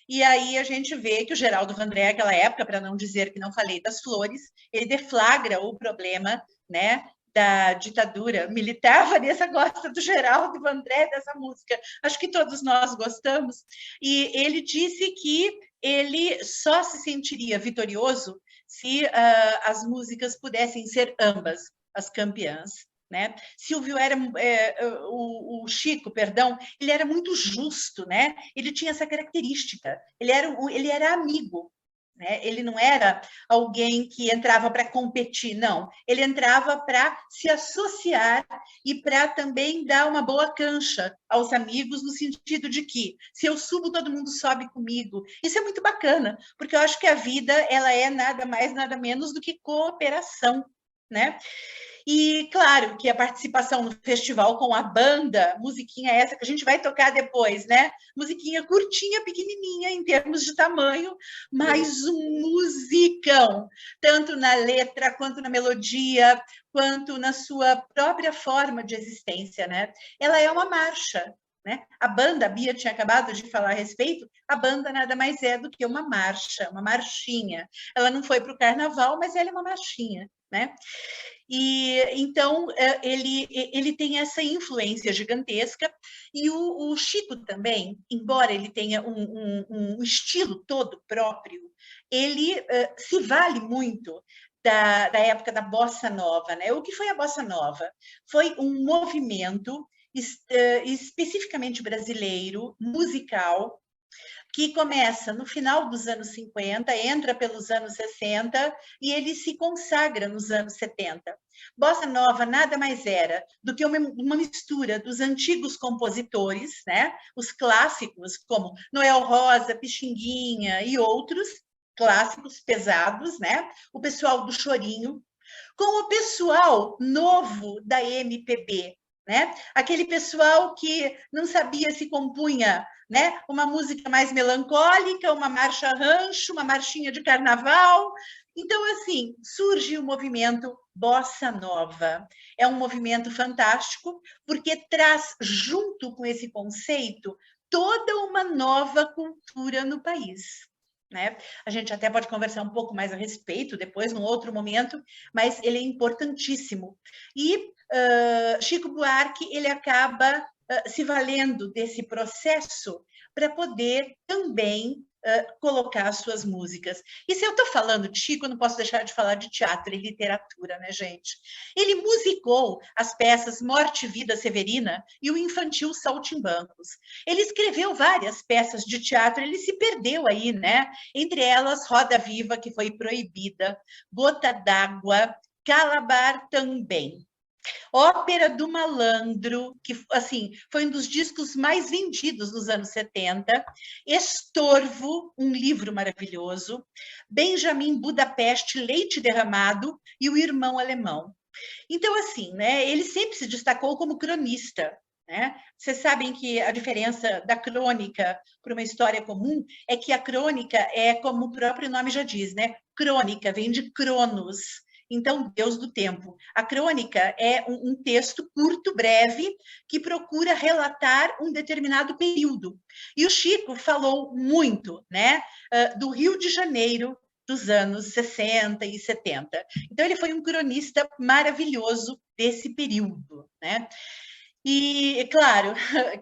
E aí a gente vê que o Geraldo Vandré, naquela época, para não dizer que não falei das flores, ele deflagra o problema, né, da ditadura militar. A Vanessa gosta do Geraldo Vandré, dessa música. Acho que todos nós gostamos. E ele disse que ele só se sentiria vitorioso se as músicas pudessem ser ambas as campeãs. Né? Silvio era o Chico, perdão, ele era muito justo, né? Ele tinha essa característica. Ele era amigo, né? Ele não era alguém que entrava para competir, não. Ele entrava para se associar e para também dar uma boa cancha aos amigos, no sentido de que se eu subo, todo mundo sobe comigo. Isso é muito bacana, porque eu acho que a vida ela é nada mais, nada menos do que cooperação, né? E, claro, que a participação no festival com a banda, musiquinha essa que a gente vai tocar depois, né? Musiquinha curtinha, pequenininha em termos de tamanho, mas um musicão, tanto na letra, quanto na melodia, quanto na sua própria forma de existência, né? Ela é uma marcha, né? A banda, a Bia tinha acabado de falar a respeito, a banda nada mais é do que uma marcha, uma marchinha. Ela não foi para o carnaval, mas ela é uma marchinha, né? E então ele tem essa influência gigantesca, e o Chico também, embora ele tenha um estilo todo próprio, ele se vale muito da época da Bossa Nova, né? O que foi a Bossa Nova? Foi um movimento especificamente brasileiro, musical, que começa no final dos anos 50, entra pelos anos 60 e ele se consagra nos anos 70. Bossa Nova nada mais era do que uma mistura dos antigos compositores, né? Os clássicos como Noel Rosa, Pixinguinha e outros clássicos pesados, né? O pessoal do chorinho, com o pessoal novo da MPB, né? Aquele pessoal que não sabia se compunha, né? Uma música mais melancólica, uma marcha rancho, uma marchinha de carnaval. Então, assim, surge o movimento Bossa Nova. É um movimento fantástico, porque traz, junto com esse conceito, toda uma nova cultura no país. Né? A gente até pode conversar um pouco mais a respeito depois, num outro momento, mas ele é importantíssimo. E Chico Buarque ele acaba se valendo desse processo para poder também colocar as suas músicas. E se eu estou falando de Chico, eu não posso deixar de falar de teatro e literatura, né, gente? Ele musicou as peças Morte, Vida, Severina e o infantil Saltimbancos. Ele escreveu várias peças de teatro, ele se perdeu aí, né? Entre elas, Roda Viva, que foi proibida, Gota d'Água, Calabar também. Ópera do Malandro, que assim, foi um dos discos mais vendidos nos anos 70, Estorvo, um livro maravilhoso, Benjamin Budapeste, Leite Derramado e O Irmão Alemão. Então, assim, né, ele sempre se destacou como cronista. Né? Vocês sabem que a diferença da crônica para uma história comum é que a crônica é, como o próprio nome já diz, né? Crônica vem de Cronos, então, Deus do tempo. A crônica é um texto curto, breve, que procura relatar um determinado período. E o Chico falou muito, né, do Rio de Janeiro dos anos 60 e 70. Então, ele foi um cronista maravilhoso desse período, né? E, claro,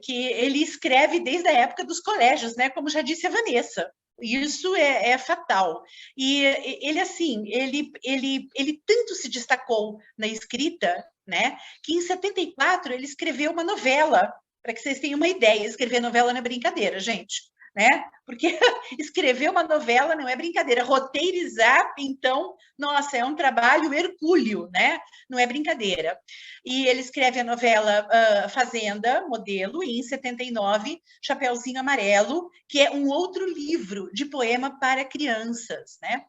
que ele escreve desde a época dos colégios, né? Como já disse a Vanessa. Isso é fatal. E ele, assim, ele tanto se destacou na escrita, né, que em 74 ele escreveu uma novela, para que vocês tenham uma ideia. Escrever novela não é brincadeira, gente. né? Porque escrever uma novela não é brincadeira. Roteirizar, então, nossa, é um trabalho hercúleo, né? Não é brincadeira. E ele escreve a novela Fazenda, Modelo, e em 79, Chapeuzinho Amarelo, que é um outro livro de poema para crianças, né?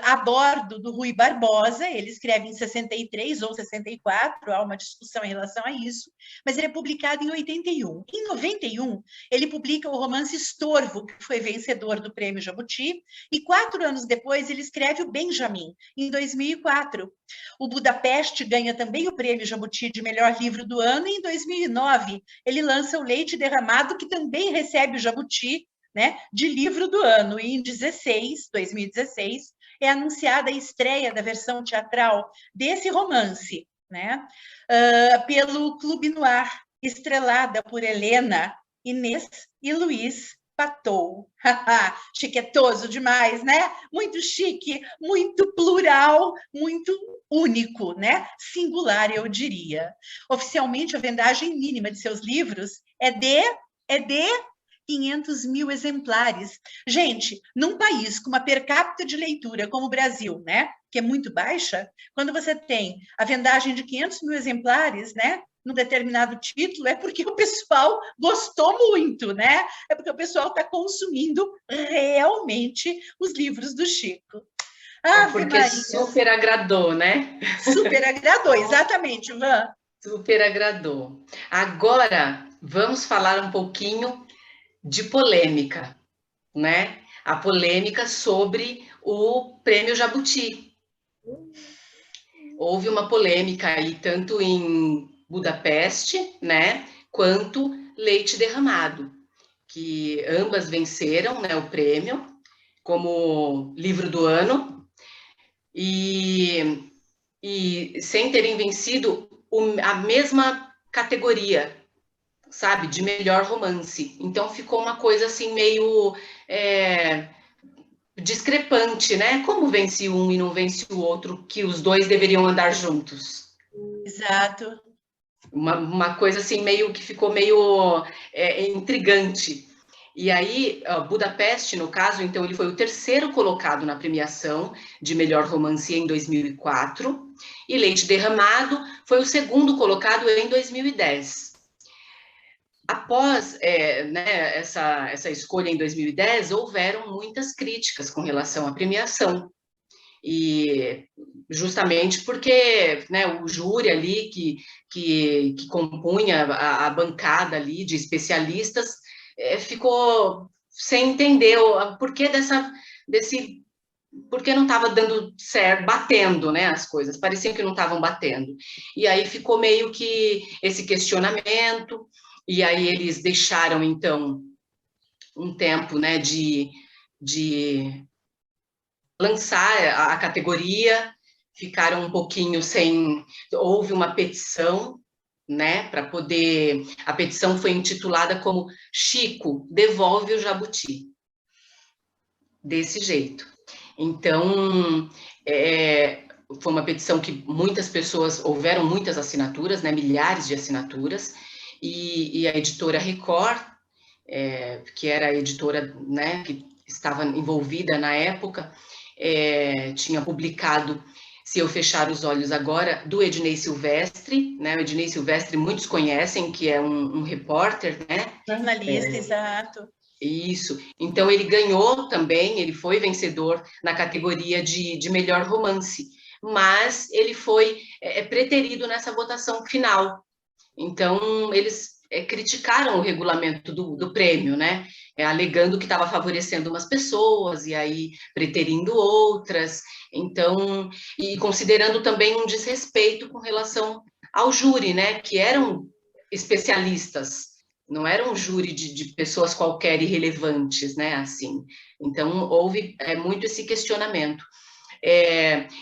A bordo do Rui Barbosa, ele escreve em 63 ou 64, há uma discussão em relação a isso, mas ele é publicado em 81. Em 91, ele publica o romance Estorvo, que foi vencedor do Prêmio Jabuti, e 4 anos depois ele escreve o Benjamin, em 2004. O Budapeste ganha também o Prêmio Jabuti de melhor livro do ano, e em 2009 ele lança o Leite Derramado, que também recebe o Jabuti, né, de livro do ano, e em 2016, é anunciada a estreia da versão teatral desse romance, né, pelo Clube Noir, estrelada por Helena, Inês e Luiz Patou. Chiquetoso demais, né? Muito chique, muito plural, muito único, né? Singular, eu diria. Oficialmente, a vendagem mínima de seus livros é de 500 mil exemplares. Gente, num país com uma per capita de leitura como o Brasil, né, que é muito baixa, quando você tem a vendagem de 500 mil exemplares, né, num determinado título, é porque o pessoal gostou muito, né? É porque o pessoal está consumindo realmente os livros do Chico. É porque super agradou, né? Super agradou, exatamente, Van. Super agradou. Agora, vamos falar um pouquinho de polêmica, né? A polêmica sobre o Prêmio Jabuti. Houve uma polêmica aí, tanto em Budapeste, né, quanto Leite Derramado, que ambas venceram, né, o prêmio como livro do ano, e sem terem vencido a mesma categoria, sabe, de melhor romance. Então ficou uma coisa assim meio discrepante, né? Como vence um e não vence o outro, que os dois deveriam andar juntos. Exato. Uma coisa assim meio que ficou meio intrigante. E aí, Budapeste, no caso, então ele foi o terceiro colocado na premiação de melhor romance em 2004, e Leite Derramado foi o segundo colocado em 2010. Após né, essa escolha em 2010, houveram muitas críticas com relação à premiação, e justamente porque, né, o júri ali que compunha a bancada ali de especialistas ficou sem entender o porquê porque não estava dando certo, batendo, né, as coisas, parecia que não estavam batendo. E aí ficou meio que esse questionamento, e aí eles deixaram, então, um tempo, né, de lançar a categoria, ficaram um pouquinho sem... Houve uma petição, né, para poder... A petição foi intitulada como Chico, devolve o Jabuti. Desse jeito. Então, foi uma petição que muitas pessoas... Houveram muitas assinaturas, né, milhares de assinaturas, e a editora Record, que era a editora, né, que estava envolvida na época, tinha publicado Se Eu Fechar os Olhos Agora, do Ednei Silvestre, né? O Ednei Silvestre muitos conhecem, que é um repórter, né? Jornalista, exato. Isso. Então, ele ganhou também, ele foi vencedor na categoria de melhor romance, mas ele foi preterido nessa votação final. Então, eles criticaram o regulamento do prêmio, né? Alegando que estava favorecendo umas pessoas e aí preterindo outras. Então, e considerando também um desrespeito com relação ao júri, né? Que eram especialistas, não era um júri de pessoas qualquer irrelevantes, né? Assim. Então, houve muito esse questionamento.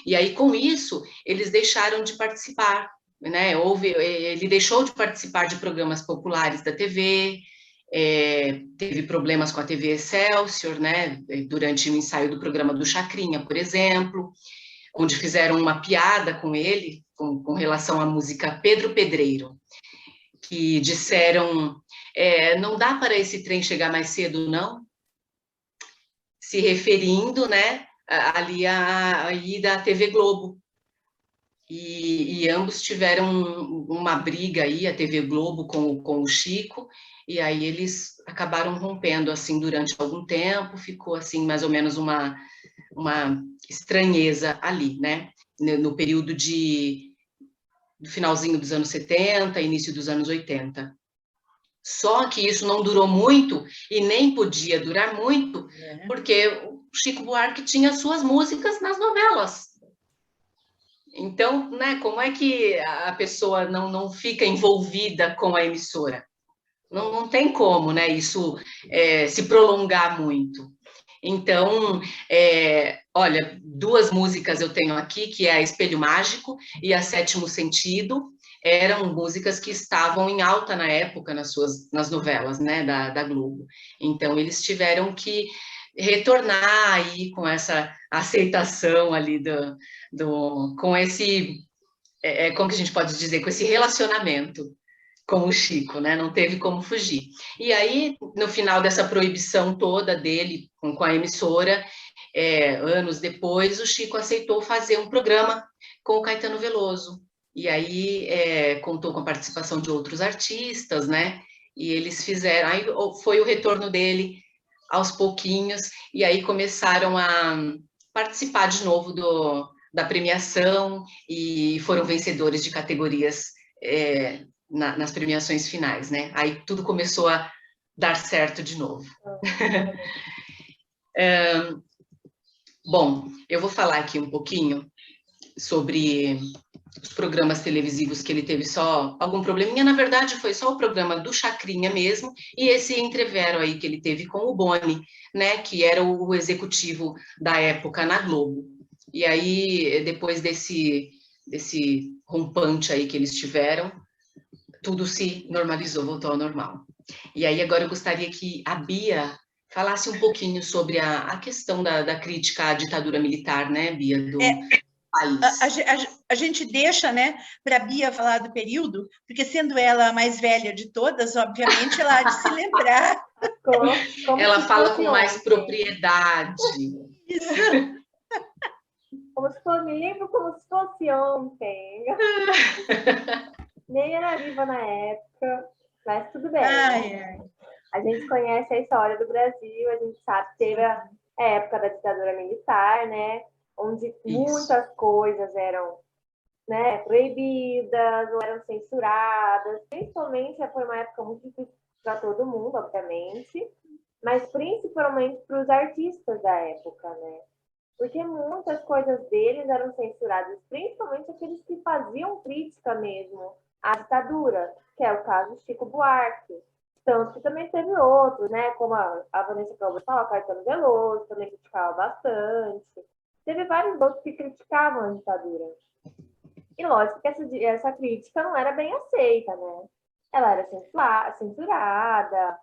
E aí, com isso, eles deixaram de participar, né? Ele deixou de participar de programas populares da TV, teve problemas com a TV Excelsior, né? Durante o ensaio do programa do Chacrinha, por exemplo, onde fizeram uma piada com ele, com relação à música Pedro Pedreiro, que disseram não dá para esse trem chegar mais cedo, não? Se referindo, né, ali aí da TV Globo. E ambos tiveram uma briga aí, a TV Globo com o Chico, e aí eles acabaram rompendo, assim, durante algum tempo, ficou, assim, mais ou menos uma estranheza ali, né, no período do finalzinho dos anos 70, início dos anos 80. Só que isso não durou muito, e nem podia durar muito, porque o Chico Buarque tinha suas músicas nas novelas. Então, né, como é que a pessoa não fica envolvida com a emissora? Não tem como, né, isso se prolongar muito. Então, olha, 2 músicas eu tenho aqui, que é a Espelho Mágico e a Sétimo Sentido, eram músicas que estavam em alta na época nas novelas, né, da Globo. Então, eles tiveram que retornar aí com essa aceitação ali com esse, como que a gente pode dizer, com esse relacionamento com o Chico, né? Não teve como fugir. E aí, no final dessa proibição toda dele com a emissora, anos depois, o Chico aceitou fazer um programa com o Caetano Veloso. E aí contou com a participação de outros artistas, né? E eles fizeram, aí foi o retorno dele aos pouquinhos, e aí começaram a participar de novo da premiação, e foram vencedores de categorias nas premiações finais, né? Aí tudo começou a dar certo de novo. Bom, eu vou falar aqui um pouquinho sobre os programas televisivos que ele teve só algum probleminha. Na verdade, foi só o programa do Chacrinha mesmo, e esse entrevero aí que ele teve com o Boni, né, que era o executivo da época na Globo. E aí, depois desse rompante aí que eles tiveram, tudo se normalizou, voltou ao normal. E aí, agora eu gostaria que a Bia falasse um pouquinho sobre a questão da crítica à ditadura militar, né, Bia, do país. A gente deixa, né, para a Bia falar do período, porque sendo ela a mais velha de todas, obviamente ela há de se lembrar. Como ela fala com mais ontem. propriedade. Isso. Me lembro como se fosse ontem. Nem era viva na época, mas tudo bem. A gente conhece a história do Brasil, a gente sabe que teve a época da ditadura militar, né? Onde muitas coisas eram, né, proibidas ou eram censuradas. Principalmente foi uma época muito difícil para todo mundo, obviamente, mas principalmente para os artistas da época, né? Porque muitas coisas deles eram censuradas, principalmente aqueles que faziam crítica mesmo à ditadura, que é o caso de Chico Buarque. Tanto que também teve outros, né? Como a Vanessa acabou de falar, Caetano Veloso também criticava bastante. Teve vários outros que criticavam a ditadura. E lógico que essa crítica não era bem aceita, né? Ela era censurada,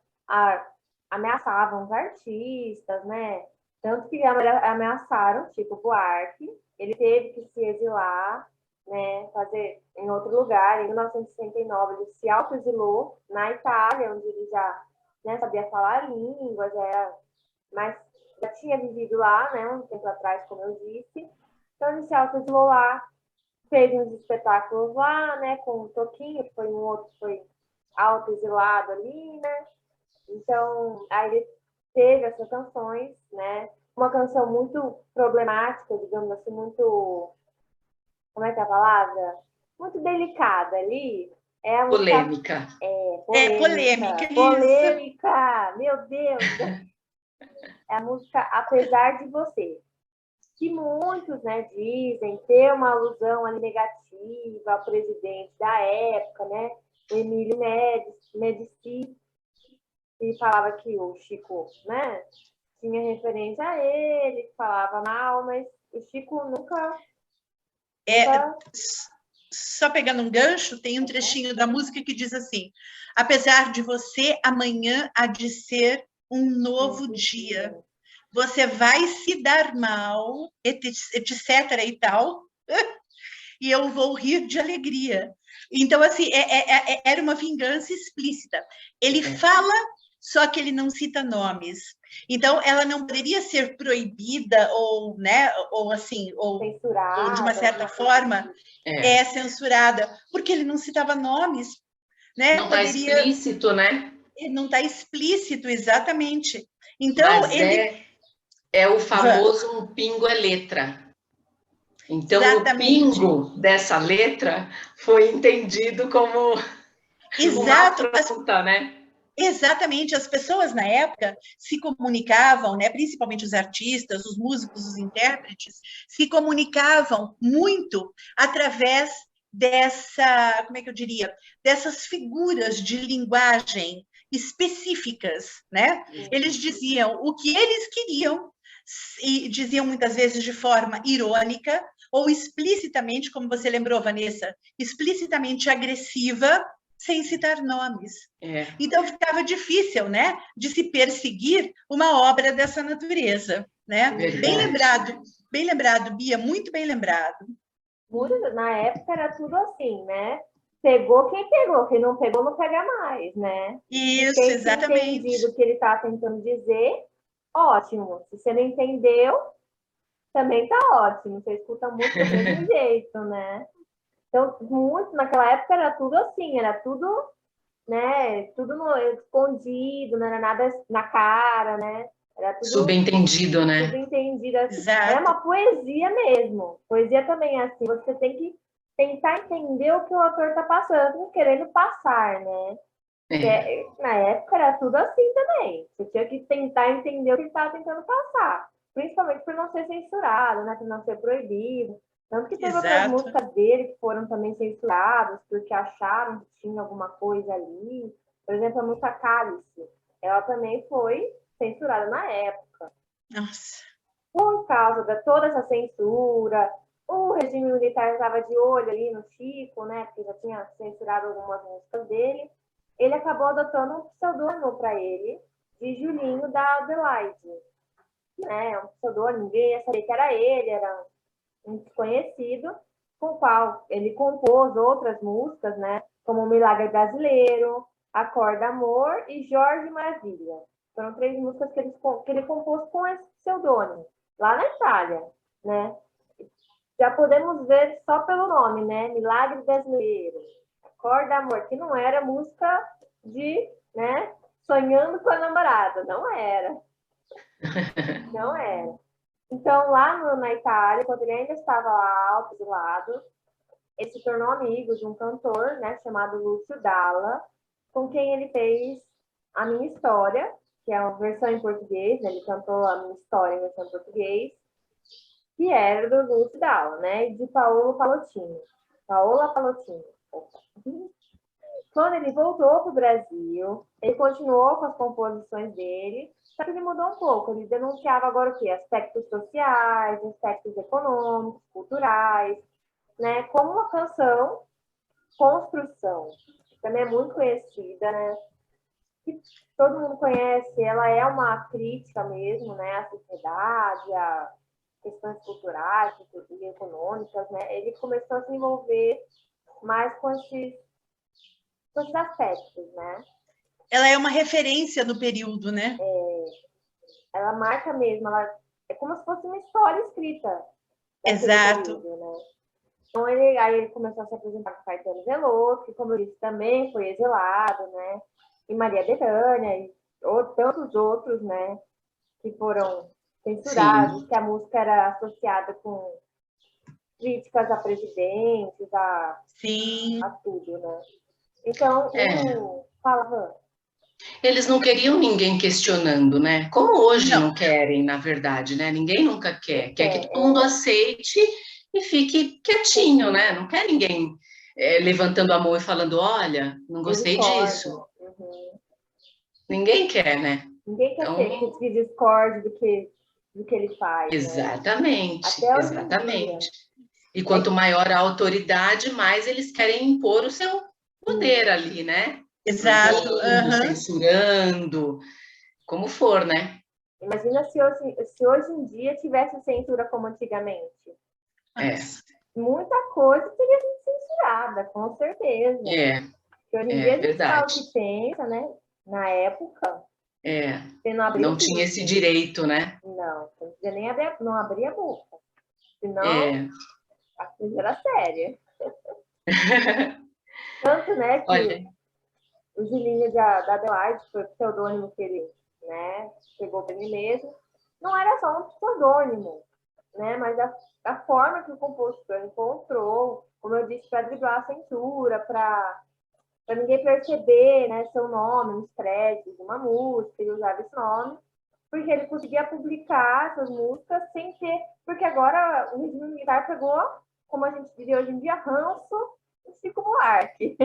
ameaçavam os artistas, né? Tanto que ameaçaram Chico Buarque, ele teve que se exilar, né, fazer em outro lugar. Em 1969, ele se autoexilou na Itália, onde ele já, né, sabia falar línguas, mas já tinha vivido lá, né, um tempo atrás, como eu disse. Então, ele se autoexilou lá, fez uns espetáculos lá, né, com o Toquinho, que foi um outro que foi autoexilado ali, né. Então, aí ele teve essas canções, né? Uma canção muito problemática, digamos assim, muito... Como é que é a palavra? Muito delicada ali. É a música... Polêmica. Polêmica. Polêmica! Meu Deus! É a música Apesar de Você. Que muitos, né, dizem ter uma alusão ali negativa ao presidente da época, né? O Emílio Médici. E falava que o Chico, né, tinha referência a ele, que falava mal, mas o Chico nunca... Só pegando um gancho, tem um trechinho da música que diz assim: apesar de você, amanhã há de ser um novo dia. Você vai se dar mal, etc. e tal. e eu vou rir de alegria. Então, assim, era uma vingança explícita. Ele fala, só que ele não cita nomes. Então, ela não poderia ser proibida ou, né, ou assim, ou de uma certa forma, censurada, porque ele não citava nomes, né? Não está explícito, né? Não está explícito, exatamente. Então, mas é o famoso um pingo é letra. Então, exatamente. O pingo dessa letra foi entendido como uma afronta, né? Exatamente, as pessoas na época se comunicavam, né, principalmente os artistas, os músicos, os intérpretes, se comunicavam muito através dessa, como é que eu diria, dessas figuras de linguagem específicas, né? Eles diziam o que eles queriam e diziam muitas vezes de forma irônica ou explicitamente, como você lembrou, Vanessa, explicitamente agressiva, sem citar nomes. Então, ficava difícil, né, de se perseguir uma obra dessa natureza, né? Bem lembrado, Bia, muito bem lembrado. Na época era tudo assim, né? Pegou, quem não pegou não pega mais, né? Isso, quem exatamente. Entendido o que ele está tentando dizer, ótimo. Se você não entendeu, também tá ótimo. Você escuta muito do mesmo jeito, né? Então, muito, naquela época era tudo assim, era tudo, né? Tudo escondido, não era nada na cara, né? Era tudo subentendido, né? Subentendido, assim. Exato. Era uma poesia mesmo. Poesia também é assim, você tem que tentar entender o que o autor está passando, querendo passar, né? Na época era tudo assim também. Você tinha que tentar entender o que ele estava tentando passar. Principalmente por não ser censurado, né? Por não ser proibido. Tanto que teve outras músicas dele que foram também censuradas porque acharam que tinha alguma coisa ali. Por exemplo, a música Cálice. Ela também foi censurada na época. Nossa. Por causa de toda essa censura, o regime militar estava de olho ali no Chico, né? Porque já tinha censurado algumas músicas dele. Ele acabou adotando um pseudônimo para ele, de Julinho da Adelaide. Né? Um pseudônimo, ninguém ia saber que era ele, era um desconhecido, com o qual ele compôs outras músicas, né? Como Milagre Brasileiro, Acorda Amor e Jorge Maravilha. Foram 3 músicas que ele compôs com esse pseudônimo, lá na Itália, né? Já podemos ver só pelo nome, né? Milagre Brasileiro, Acorda Amor, que não era música de, né? Sonhando com a namorada, não era. Não era. Então, lá na Itália, quando ele ainda estava lá, autoexilado, ele se tornou amigo de um cantor, né, chamado Lúcio Dalla, com quem ele fez A Minha História, que é uma versão em português, né? Ele cantou A Minha História em versão em português, que era do Lúcio Dalla, né, e de Paola Palottini. Quando ele voltou para o Brasil, ele continuou com as composições dele, só que ele mudou um pouco. Ele denunciava agora o quê? Aspectos sociais, aspectos econômicos, culturais, né? Como uma canção Construção, que também é muito conhecida, né? Que todo mundo conhece, ela é uma crítica mesmo, né? À sociedade, a questões culturais e econômicas, né? Ele começou a se envolver mais com esses aspectos, né? Ela é uma referência no período, né? Ela marca mesmo, ela é como se fosse uma história escrita. Exato. Período, né? Então, aí ele começou a se apresentar com Caetano Veloso, que, como eu disse, também foi exilado, né? E Maria Bethânia, e tantos outros, né? Que foram censurados, que a música era associada com críticas a presidentes, a tudo, né? Então, falava... Eles não queriam ninguém questionando, né? Como hoje não querem, na verdade, né? Ninguém nunca quer. Quer que todo mundo aceite e fique quietinho, né? Não quer ninguém levantando a mão e falando, olha, não gostei disso. Uhum. Ninguém quer, né? Ninguém quer que discorde do que ele faz. Exatamente, né? exatamente. E quanto maior a autoridade, mais eles querem impor o seu poder ali, né? Exato. Censurando, como for, né? Imagina se hoje em dia tivesse censura como antigamente. muita coisa teria sido censurada, com certeza. Porque hoje em dia a gente fala o que pensa, né? Na época, você não tinha esse direito, né? Não, você não podia nem abrir a boca. Senão, a coisa era séria. Tanto, né, que Olha, o Gilinho da Adelaide, foi o pseudônimo que ele, né, pegou para ele mesmo, não era só um pseudônimo, né, mas a forma que o compositor encontrou, como eu disse, para driblar a censura, para ninguém perceber, né, seu nome nos créditos de uma música, ele usava esse nome, porque ele conseguia publicar essas músicas sem ter... Porque agora o regime militar pegou, como a gente diria hoje em dia, ranço do Chico Buarque.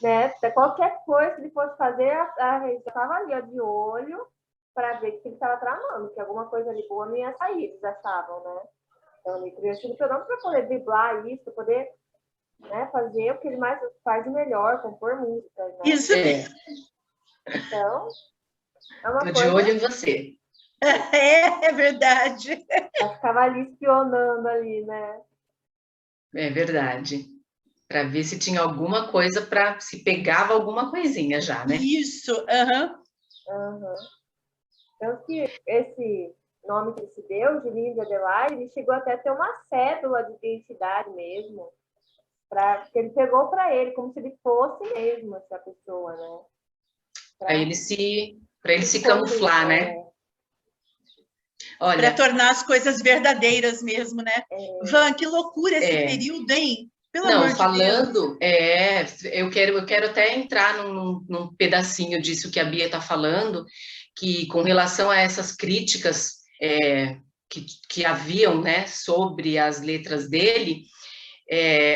Né? Qualquer coisa que ele fosse fazer, a gente já estava ali, ó, de olho, para ver o que ele estava tramando, que alguma coisa ali boa não ia sair, eles achavam, né? Então ele criou esse programa para poder driblar isso, para poder, né, fazer o que ele mais faz melhor, compor músicas, né? Isso mesmo. Então, é uma tô coisa... de olho em você. É verdade. Ela ficava ali espionando ali, né? É verdade. Para ver se tinha alguma coisa, se pegava alguma coisinha já, né? Isso, Então, que esse nome que ele se deu, Gilinho de Adelaide, ele chegou até a ter uma cédula de identidade mesmo, que ele pegou para ele, como se ele fosse mesmo essa pessoa, né? Para ele se camuflar, né? Para tornar as coisas verdadeiras mesmo, né? Van, que loucura esse período, hein? Pelo amor de falando, Deus. Eu quero até entrar num pedacinho disso que a Bia está falando, que com relação a essas críticas que haviam, né, sobre as letras dele,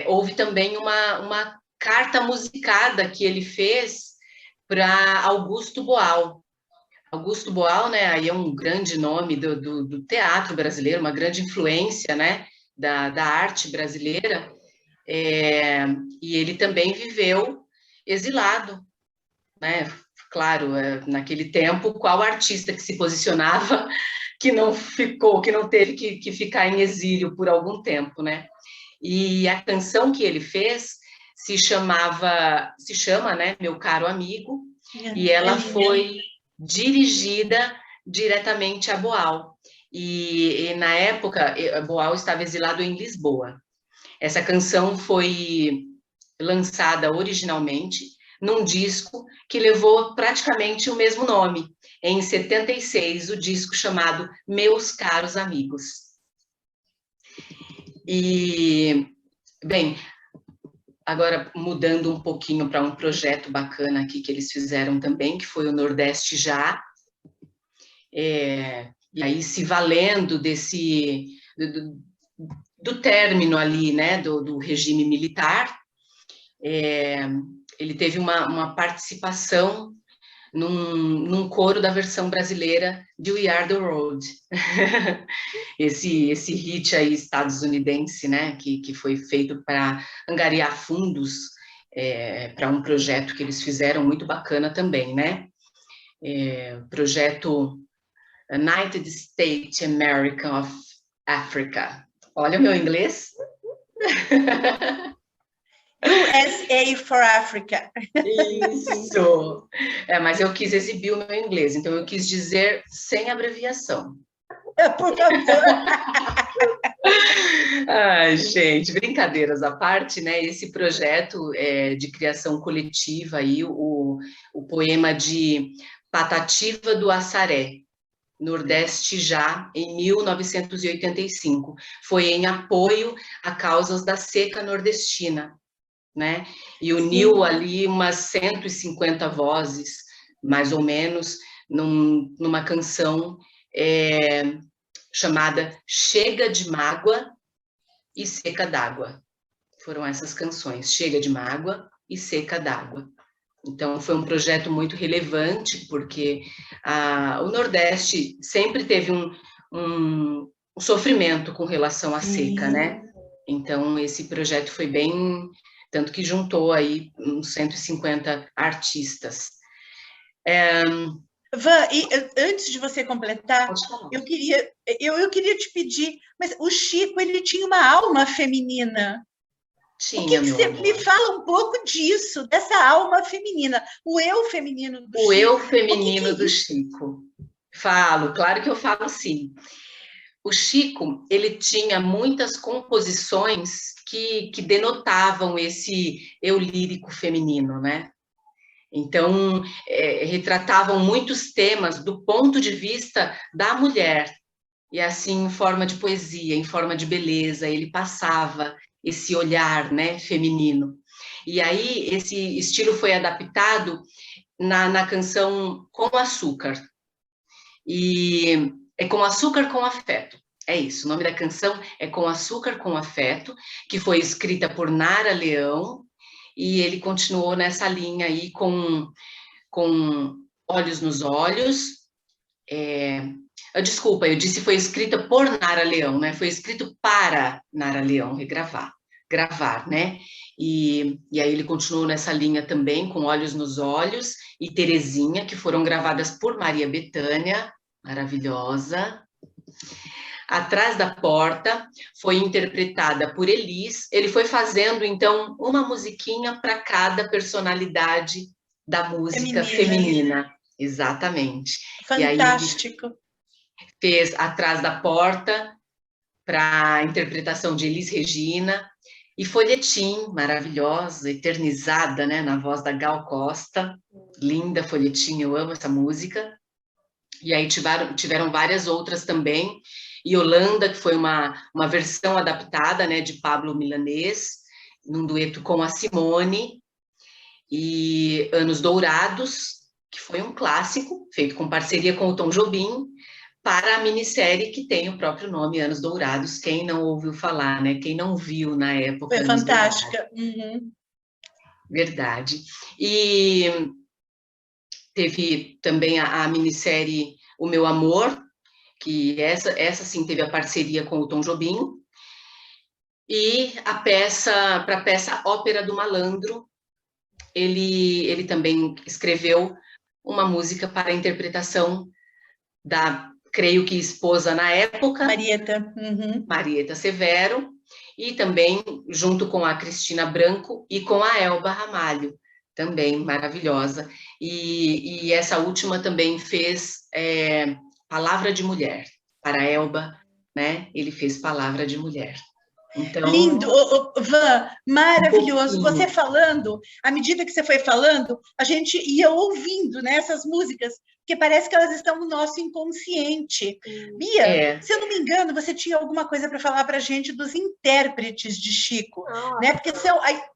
houve também uma carta musicada que ele fez para Augusto Boal. Augusto Boal, né, aí é um grande nome do teatro brasileiro, uma grande influência, né, da arte brasileira, e ele também viveu exilado, né, claro, naquele tempo, qual artista que se posicionava que não teve que ficar em exílio por algum tempo, né, e a canção que ele fez se chama, né, Meu Caro Amigo, e ela foi dirigida diretamente a Boal. E na época, Boal estava exilado em Lisboa. Essa canção foi lançada originalmente num disco que levou praticamente o mesmo nome, em 76, o disco chamado Meus Caros Amigos. E, bem, agora mudando um pouquinho para um projeto bacana aqui que eles fizeram também, que foi o Nordeste Já, e aí se valendo do término ali, né, do regime militar, ele teve uma participação num coro da versão brasileira de We Are The Road, esse hit aí estadunidense, né, que foi feito para angariar fundos para um projeto que eles fizeram muito bacana também, né, projeto United States America of Africa. Olha o meu inglês. USA for Africa. Isso. Mas eu quis exibir o meu inglês, então eu quis dizer sem abreviação. Por favor. Ai, gente, brincadeiras à parte, né? Esse projeto de criação coletiva aí, o poema de Patativa do Assaré, Nordeste Já, em 1985, foi em apoio a causas da seca nordestina, né? E uniu ali umas 150 vozes, mais ou menos, numa canção chamada Chega de Mágoa e Seca d'Água. Foram essas canções, Chega de Mágoa e Seca d'Água. Então, foi um projeto muito relevante, porque o Nordeste sempre teve um sofrimento com relação à seca, né? Então, esse projeto foi bem... Tanto que juntou aí uns 150 artistas. Van, antes de você completar, eu queria te pedir, mas o Chico, ele tinha uma alma feminina. O que Tinha, que meu você me amor. fala um pouco disso, dessa alma feminina, o eu feminino do O eu Chico? O que que feminino é do isso? Chico. Falo, claro que eu falo sim. O Chico, ele tinha muitas composições que denotavam esse eu lírico feminino, né? Então, retratavam muitos temas do ponto de vista da mulher, e assim, em forma de poesia, em forma de beleza, ele passava esse olhar, né, feminino. E aí, esse estilo foi adaptado na canção Com Açúcar, e é Com Açúcar com Afeto. É isso, o nome da canção é Com Açúcar com Afeto, que foi escrita por Nara Leão, e ele continuou nessa linha aí com Olhos nos Olhos. Desculpa, eu disse foi escrita por Nara Leão, né? Foi escrito para Nara Leão gravar, né? E aí ele continuou nessa linha também, com Olhos nos Olhos e Terezinha, que foram gravadas por Maria Bethânia, maravilhosa. Atrás da Porta foi interpretada por Elis. Ele foi fazendo, então, uma musiquinha para cada personalidade da música Feminina. feminina. Exatamente. E aí ele Fantástico. fez Atrás da Porta para a interpretação de Elis Regina e Folhetim, maravilhosa, eternizada, né, na voz da Gal Costa. Linda Folhetim, eu amo essa música. E aí tiveram várias outras também. Yolanda, que foi uma versão adaptada, né, de Pablo Milanês, num dueto com a Simone. E Anos Dourados, que foi um clássico, feito com parceria com o Tom Jobim, para a minissérie que tem o próprio nome, Anos Dourados. Quem não ouviu falar, né? Quem não viu na época Foi Anos Dourados. fantástica. Uhum. Verdade. E teve também a minissérie O Meu Amor, que essa sim teve a parceria com o Tom Jobim. E para a peça Ópera do Malandro, ele também escreveu uma música para a interpretação da, creio que esposa na época, Marieta. Uhum. Marieta Severo, e também junto com a Cristina Branco e com a Elba Ramalho, também maravilhosa. E essa última também fez Palavra de Mulher, para a Elba, né? Ele fez Palavra de Mulher. Então, Lindo, Van, maravilhoso. Você pouquinho. falando, à medida que você foi falando, a gente ia ouvindo, né, essas músicas, porque parece que elas estão no nosso inconsciente. Bia, se eu não me engano, você tinha alguma coisa para falar para a gente dos intérpretes de Chico, né? Porque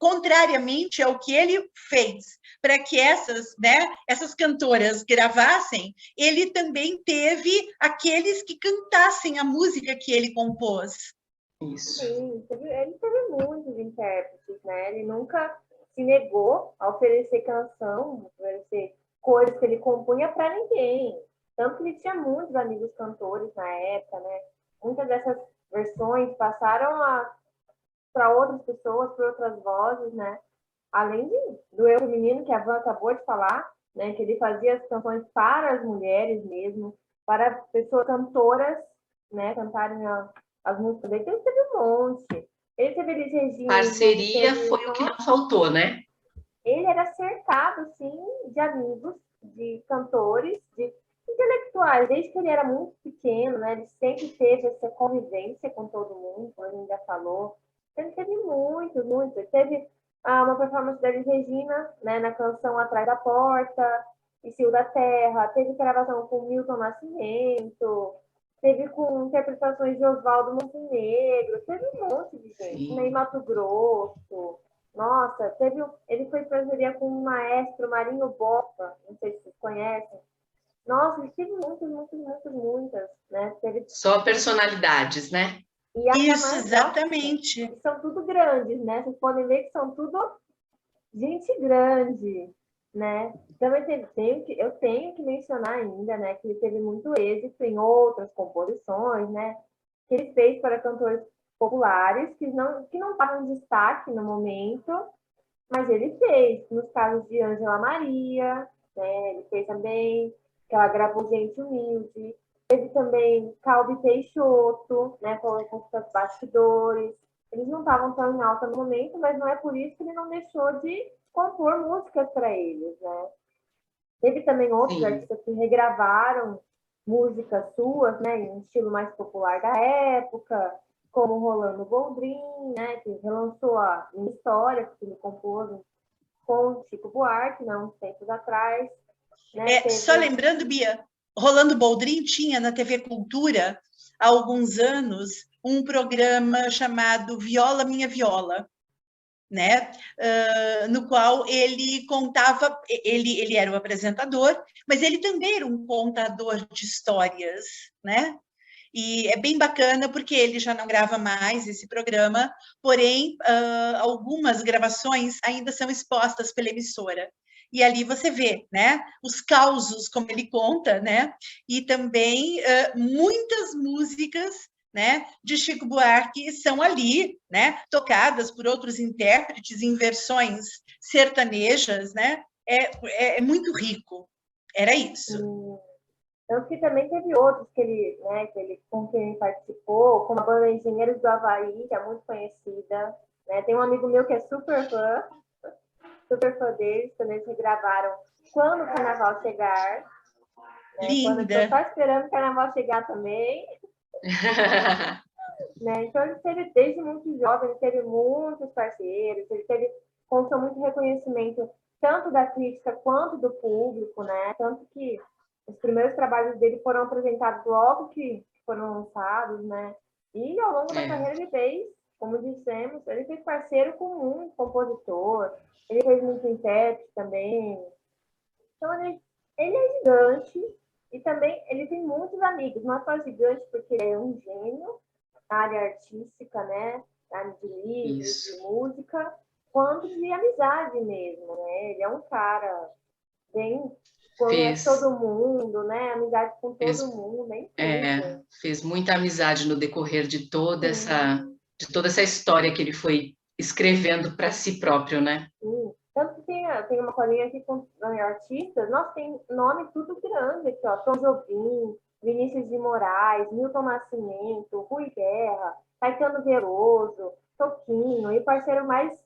contrariamente ao que ele fez para que essas cantoras gravassem, ele também teve aqueles que cantassem a música que ele compôs. Isso. Sim, ele teve muitos intérpretes, né? Ele nunca se negou a oferecer canção, oferecer coisas que ele compunha para ninguém. Tanto que ele tinha muitos amigos cantores na época, né? Muitas dessas versões passaram para outras pessoas, por outras vozes, né? Além do eu feminino, que a Van acabou de falar, né? Que ele fazia as canções para as mulheres mesmo, para pessoas cantoras, né? Cantarem as músicas dele. Ele teve um monte. Ele teve Elis Regina. Parceria foi o que não faltou, né? Ele era cercado, assim, de amigos, de cantores, de intelectuais. Desde que ele era muito pequeno, né? Ele sempre teve essa convivência com todo mundo, como ele já falou. Ele teve muito, muito. Ele teve uma performance da Elis Regina, né? Na canção Atrás da Porta, e Cio da Terra. Teve gravação com Milton Nascimento. Teve com interpretações de Oswaldo Montenegro. Teve um monte de gente. Né? Em Mato Grosso. Nossa, ele foi parceria com o maestro Marinho Boppa, não sei se vocês conhecem. Nossa, ele teve muitas, né? Só personalidades, né? E Isso, exatamente. Nossa, são tudo grandes, né? Vocês podem ver que são tudo gente grande, né? Também eu tenho que mencionar ainda, né? Que ele teve muito êxito em outras composições, né? Que ele fez para cantores populares que não estavam em destaque no momento, mas ele fez, nos casos de Ângela Maria, né? Ele fez também que ela gravou Gente Humilde. Teve também Calbi Peixoto, né, com os bastidores. Eles não estavam tão em alta no momento, mas não é por isso que ele não deixou de compor músicas para eles, né? Teve também outros artistas que regravaram músicas suas, né, em um estilo mais popular da época, como Rolando Boldrin, né, que relançou a Minha História, que ele compôs com Chico Buarque, né, uns tempos atrás. Né, Só lembrando, Bia, Rolando Boldrin tinha na TV Cultura, há alguns anos, um programa chamado Viola Minha Viola, né? No qual ele contava, ele era o apresentador, mas ele também era um contador de histórias, né? E é bem bacana porque ele já não grava mais esse programa, porém, algumas gravações ainda são expostas pela emissora. E ali você vê, né, os causos, como ele conta, né, e também muitas músicas, né, de Chico Buarque são ali, né, tocadas por outros intérpretes em versões sertanejas, né, é muito rico. Era isso. Tanto que também teve outros que ele, né, com quem ele participou, como a banda Engenheiros do Havaí, que é muito conhecida. Né? Tem um amigo meu que é super fã deles, também eles regravaram Quando o Carnaval Chegar. Né? Quando eu estou só esperando o Carnaval chegar também. Né? Então ele teve, desde muito jovem, ele teve muitos parceiros, ele conquistou muito reconhecimento, tanto da crítica quanto do público, né? Tanto que os primeiros trabalhos dele foram apresentados logo que foram lançados, né? E ao longo da carreira ele fez, como dissemos, ele fez parceiro com muito compositor, ele fez muito intérprete também. Então ele é gigante e também ele tem muitos amigos, não é só gigante porque ele é um gênio na área artística, né? Na área de livros, de música, quanto de amizade mesmo, né? Ele é um cara bem... Conhece todo mundo, né? Amizade com todo mundo, bem fez muita amizade no decorrer de toda essa história que ele foi escrevendo para si próprio, né? Sim. Tanto que tem uma colinha aqui com artistas, nossa, tem nome tudo grande aqui, ó. Tom Jobim, Vinícius de Moraes, Milton Nascimento, Rui Guerra, Caetano Veloso, Toquinho, e o parceiro mais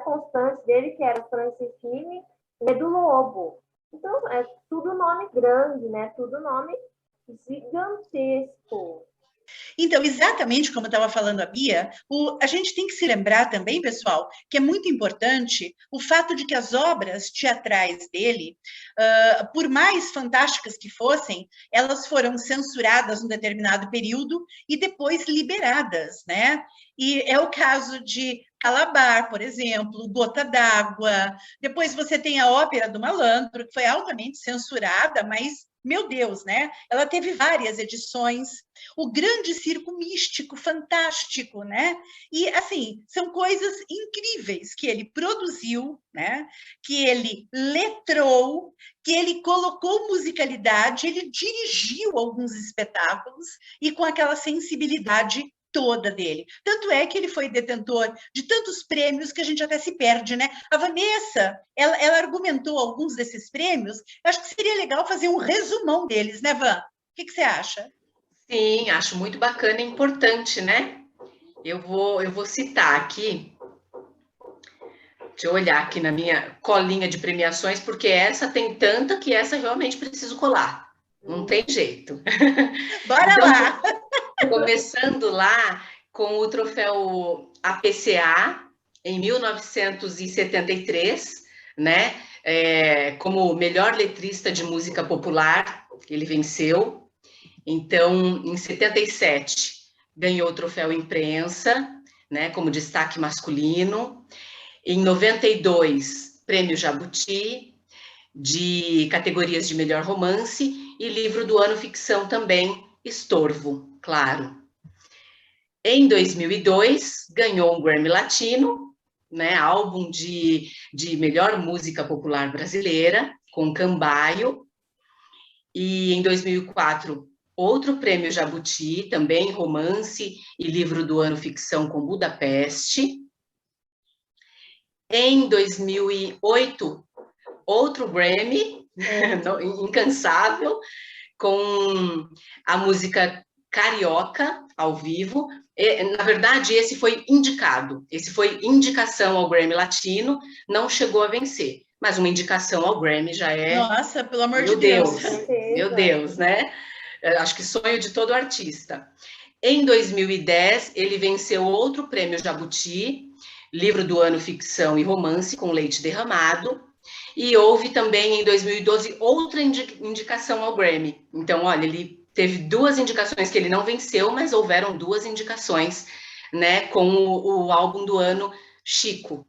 constante dele, que era o Francis Fini, Edu Lobo. Então, é tudo nome grande, né? Tudo nome gigantesco. Então, exatamente como estava falando a Bia, a gente tem que se lembrar também, pessoal, que é muito importante o fato de que as obras teatrais dele, por mais fantásticas que fossem, elas foram censuradas num determinado período e depois liberadas, né? E é o caso de Calabar, por exemplo, Gota d'Água. Depois você tem a Ópera do Malandro, que foi altamente censurada, mas, meu Deus, né? Ela teve várias edições. O Grande Circo Místico, fantástico, né? E, assim, são coisas incríveis que ele produziu, né? Que ele letrou, que ele colocou musicalidade, ele dirigiu alguns espetáculos e com aquela sensibilidade toda dele. Tanto é que ele foi detentor de tantos prêmios que a gente até se perde, né? A Vanessa, ela argumentou alguns desses prêmios. Acho que seria legal fazer um resumão deles, né, Van? O que você acha? Sim, acho muito bacana e importante, né? Eu vou citar aqui, deixa eu olhar aqui na minha colinha de premiações, porque essa tem tanta que essa realmente preciso colar. Não tem jeito. Bora então, lá! Começando lá com o troféu APCA, em 1973, né? Como melhor letrista de música popular, ele venceu. Então, em 77, ganhou o troféu Imprensa, né, como destaque masculino. Em 92, prêmio Jabuti, de categorias de melhor romance, e livro do ano ficção também, Estorvo, claro. Em 2002, ganhou um Grammy Latino, né, álbum de melhor música popular brasileira, com Cambaio. E em 2004, outro prêmio Jabuti, também romance e livro do ano ficção com Budapeste. Em 2008, outro Grammy, incansável, com a música Carioca, ao vivo. Na verdade, esse foi indicação ao Grammy Latino, não chegou a vencer, mas uma indicação ao Grammy já é... Nossa, pelo amor meu de Deus. Meu Deus, né? Acho que sonho de todo artista. Em 2010, ele venceu outro prêmio Jabuti, livro do ano ficção e romance com leite derramado, e houve também em 2012 outra indicação ao Grammy. Então, olha, ele teve 2 indicações que ele não venceu, mas houveram 2 indicações, né, com o álbum do ano Chico.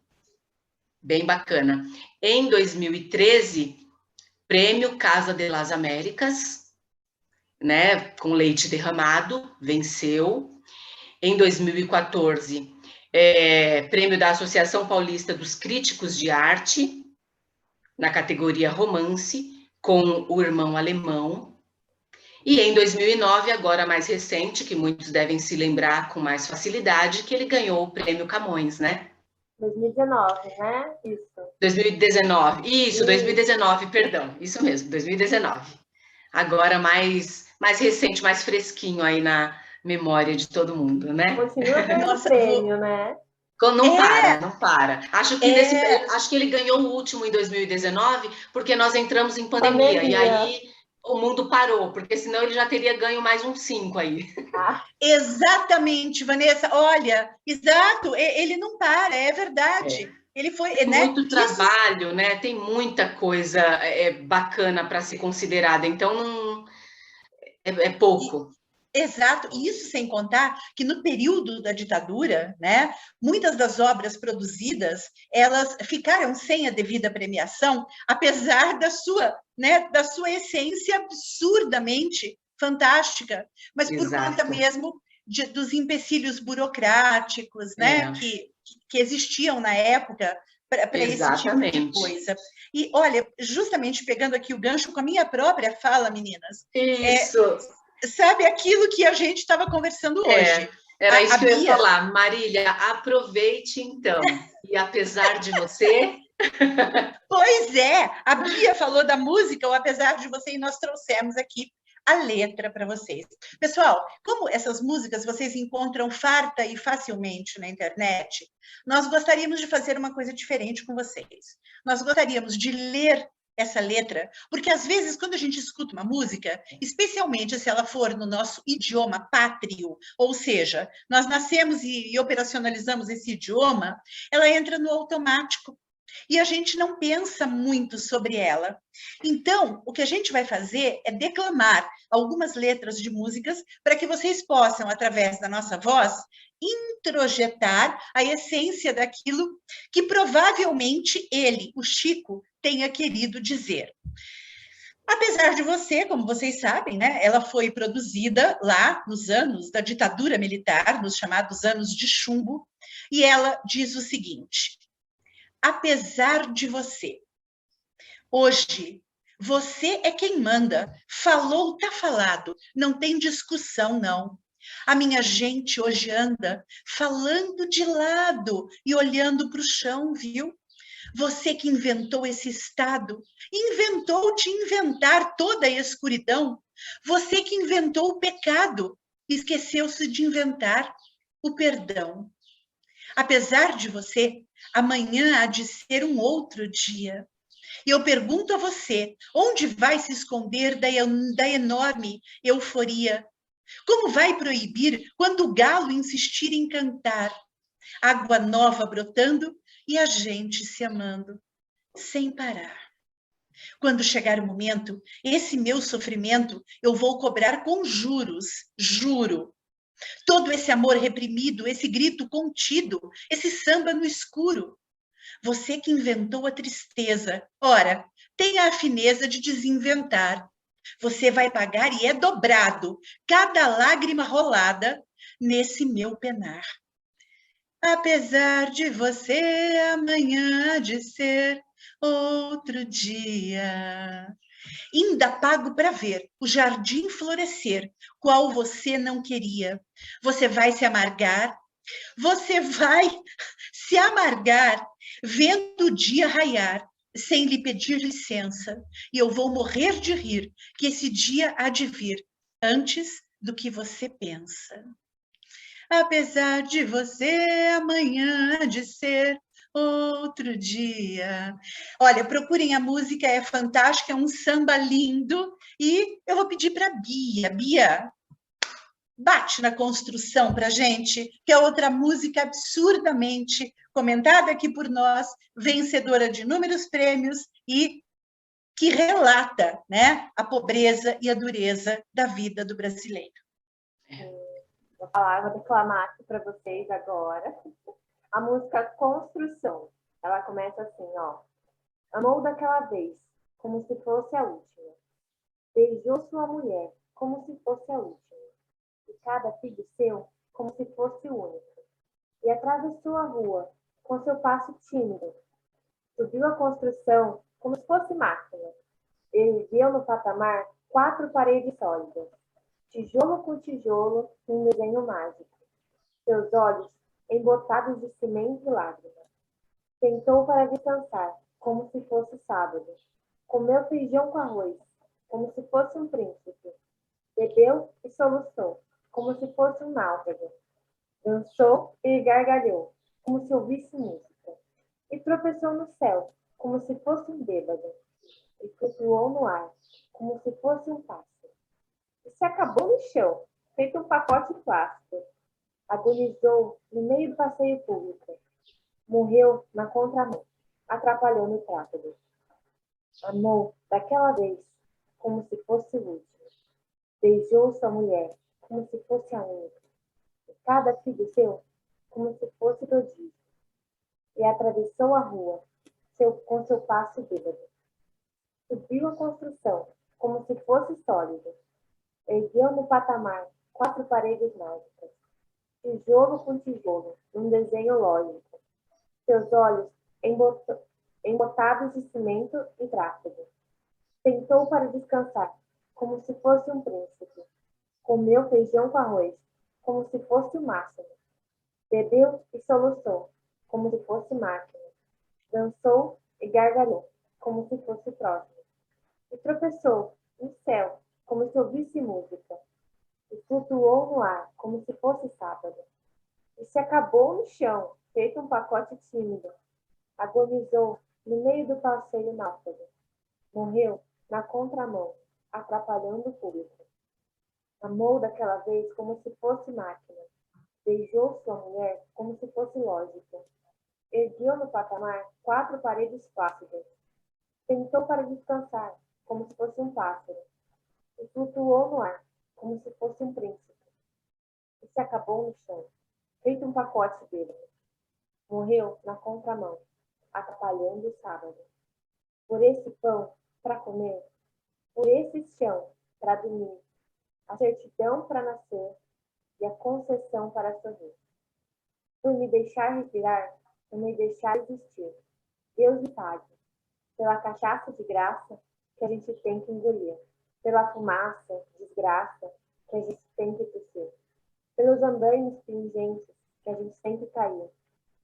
Bem bacana. Em 2013, prêmio Casa de las Américas, né, com leite derramado, venceu. Em 2014, prêmio da Associação Paulista dos Críticos de Arte, na categoria romance, com O Irmão Alemão. E em 2009, agora mais recente, que muitos devem se lembrar com mais facilidade, que ele ganhou o prêmio Camões, né? 2019, né? Isso. 2019, isso, 2019, perdão, isso mesmo, 2019. Agora mais recente, mais fresquinho aí na memória de todo mundo, né? Continua ganhando prêmio, né? Não para. Acho que ele ganhou o último em 2019, porque nós entramos em pandemia. E aí o mundo parou, porque senão ele já teria ganho mais uns 5 aí. Exatamente, Vanessa. Olha, exato, ele não para, é verdade. Ele foi, tem muito trabalho, né? Tem muita coisa bacana para ser considerada, então não é pouco. Exato, e isso sem contar que no período da ditadura, né, muitas das obras produzidas, elas ficaram sem a devida premiação, apesar da sua essência absurdamente fantástica, mas por conta mesmo dos empecilhos burocráticos, né, que existiam na época para esse tipo de coisa. E, olha, justamente pegando aqui o gancho com a minha própria fala, meninas. Isso. Sabe aquilo que a gente estava conversando hoje? Era isso que eu ia falar. Marília, aproveite então. E apesar de você... Pois é, a Bia falou da música, ou apesar de você, e nós trouxemos aqui a letra para vocês. Pessoal, como essas músicas vocês encontram farta e facilmente na internet, nós gostaríamos de fazer uma coisa diferente com vocês. Nós gostaríamos de ler essa letra, porque às vezes quando a gente escuta uma música, especialmente se ela for no nosso idioma pátrio, ou seja, nós nascemos e operacionalizamos esse idioma, ela entra no automático e a gente não pensa muito sobre ela. Então, o que a gente vai fazer é declamar algumas letras de músicas para que vocês possam, através da nossa voz, introjetar a essência daquilo que provavelmente ele, o Chico, tenha querido dizer. Apesar de você, como vocês sabem, né, ela foi produzida lá nos anos da ditadura militar, nos chamados anos de chumbo, e ela diz o seguinte: apesar de você, hoje, você é quem manda, falou, tá falado, não tem discussão, não. A minha gente hoje anda falando de lado e olhando para o chão, viu? Você que inventou esse estado, inventou de inventar toda a escuridão. Você que inventou o pecado, esqueceu-se de inventar o perdão. Apesar de você, amanhã há de ser um outro dia. E eu pergunto a você, onde vai se esconder da enorme euforia? Como vai proibir quando o galo insistir em cantar? Água nova brotando e a gente se amando, sem parar. Quando chegar o momento, esse meu sofrimento eu vou cobrar com juros, juro. Todo esse amor reprimido, esse grito contido, esse samba no escuro. Você que inventou a tristeza, ora, tenha a fineza de desinventar. Você vai pagar e é dobrado cada lágrima rolada nesse meu penar. Apesar de você, amanhã há de ser outro dia. Ainda pago para ver o jardim florescer, qual você não queria. Você vai se amargar vendo o dia raiar sem lhe pedir licença, e eu vou morrer de rir, que esse dia há de vir antes do que você pensa. Apesar de você, amanhã há de ser outro dia. Olha, procurem a música, é fantástica, é um samba lindo, e eu vou pedir para Bia. Bia, bate na construção para gente, que é outra música absurdamente comentada aqui por nós, vencedora de inúmeros prêmios e que relata, né, a pobreza e a dureza da vida do brasileiro. Vou falar, vou declamar aqui para vocês agora. A música Construção. Ela começa assim, ó. Amou daquela vez, como se fosse a última. Beijou sua mulher, como se fosse a última. E cada filho seu, como se fosse o único. E atravessou a rua, com seu passo tímido. Subiu a construção, como se fosse máquina. Ergueu no patamar 4 paredes sólidas. Tijolo com tijolo, um desenho mágico. Seus olhos embotados de cimento e lágrimas. Sentou para descansar, como se fosse sábado. Comeu feijão com arroz, como se fosse um príncipe. Bebeu e soluçou, como se fosse um náufrago. Dançou e gargalhou, como se ouvisse música. E tropeçou no céu, como se fosse um bêbado. E flutuou no ar, como se fosse um pássaro. E se acabou no chão, feito um pacote plástico. Agonizou no meio do passeio público. Morreu na contramão, atrapalhando o tráfego. Amou daquela vez, como se fosse o último. Beijou sua mulher, como se fosse a única. E cada filho seu, como se fosse prodígio. E atravessou a rua, com seu passo bêbado. Subiu a construção, como se fosse sólido. Ergueu no patamar 4 paredes mágicas. Tijolo com tijolo, num desenho lógico. Seus olhos embotados de cimento e tráfego. Sentou para descansar, como se fosse um príncipe. Comeu feijão com arroz, como se fosse o máximo. Bebeu e soluçou, como se fosse máquina. Dançou e gargalhou, como se fosse próximo. E tropeçou no céu, como se ouvisse música. E flutuou no ar, como se fosse sábado. E se acabou no chão, feito um pacote tímido. Agonizou no meio do passeio náufrago. Morreu na contramão, atrapalhando o público. Amou daquela vez como se fosse máquina. Beijou sua mulher como se fosse lógica. Ergueu no patamar 4 paredes flácidas. Sentou para descansar, como se fosse um pássaro. E flutuou no ar, como se fosse um príncipe. E se acabou no chão, feito um pacote dele. Morreu na contramão, atrapalhando o sábado. Por esse pão para comer, por esse chão para dormir, a certidão para nascer e a concessão para sorrir. Por me deixar respirar, por me deixar existir, Deus me pague, pela cachaça de graça que a gente tem que engolir, pela fumaça, desgraça, que a gente tem que tossir, pelos andaimes pingentes que a gente tem que cair,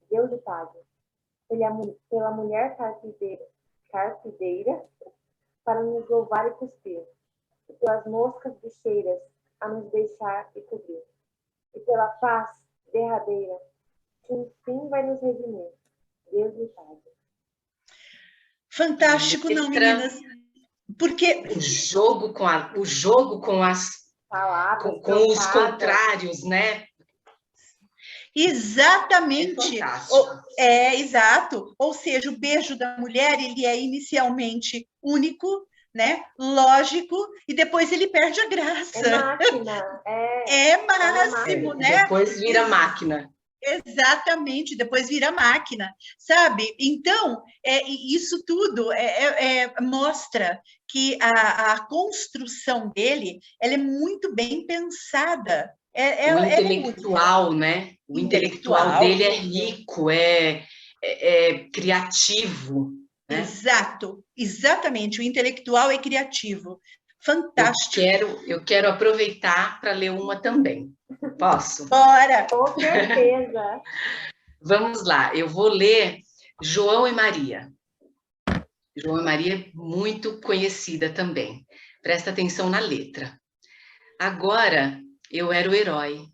Deus lhe pague, pela mulher carpideira para nos louvar e cuspir, e pelas moscas bicheiras a nos deixar e cobrir, e pela paz derradeira que enfim vai nos redimir, Deus lhe pague. Fantástico, não, meninas? Porque o jogo com as palavras, com os contrários, né? Exatamente. Exato. Ou seja, o beijo da mulher, ele é inicialmente único, né? Lógico, e depois ele perde a graça. É máquina. É máximo, né? Depois vira máquina. Exatamente, depois vira máquina, sabe? Então, isso tudo mostra que a construção dele, ela é muito bem pensada. O intelectual, né? O intelectual dele é rico, é criativo. Né? Exato, exatamente. O intelectual é criativo. Fantástico. Eu quero aproveitar para ler uma também. Posso? Bora! Com certeza. Vamos lá, eu vou ler João e Maria. João e Maria é muito conhecida também. Presta atenção na letra. Agora eu era o herói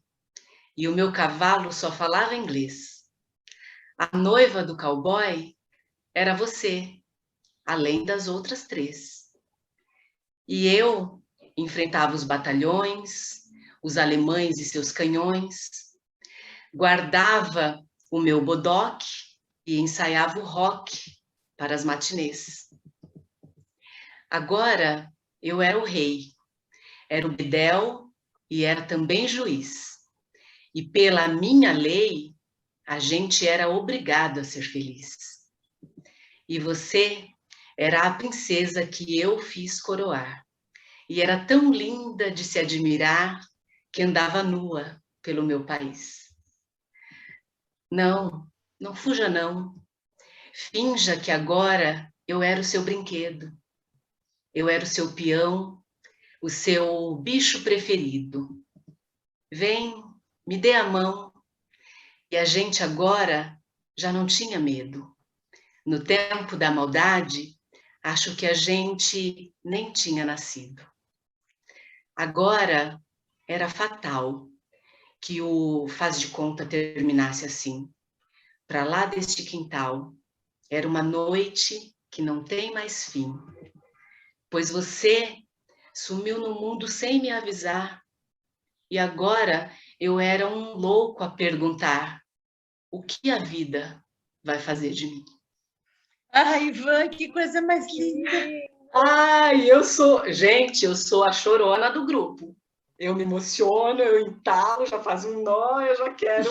e o meu cavalo só falava inglês. A noiva do cowboy era você, além das outras 3. E eu enfrentava os batalhões, os alemães e seus canhões, guardava o meu bodoque e ensaiava o rock para as matinês. Agora eu era o rei, era o bedel e era também juiz. E pela minha lei, a gente era obrigado a ser feliz. E você era a princesa que eu fiz coroar. E era tão linda de se admirar que andava nua pelo meu país. Não, não fuja não. Finja que agora eu era o seu brinquedo. Eu era o seu peão, o seu bicho preferido. Vem, me dê a mão. E a gente agora já não tinha medo. No tempo da maldade, acho que a gente nem tinha nascido. Agora era fatal que o faz de conta terminasse assim. Para lá deste quintal, era uma noite que não tem mais fim. Pois você sumiu no mundo sem me avisar. E agora eu era um louco a perguntar: o que a vida vai fazer de mim? Ai, Ivan, que coisa mais linda! Ai, gente, eu sou a chorona do grupo. Eu me emociono, eu entalo, já faz um nó, eu já quero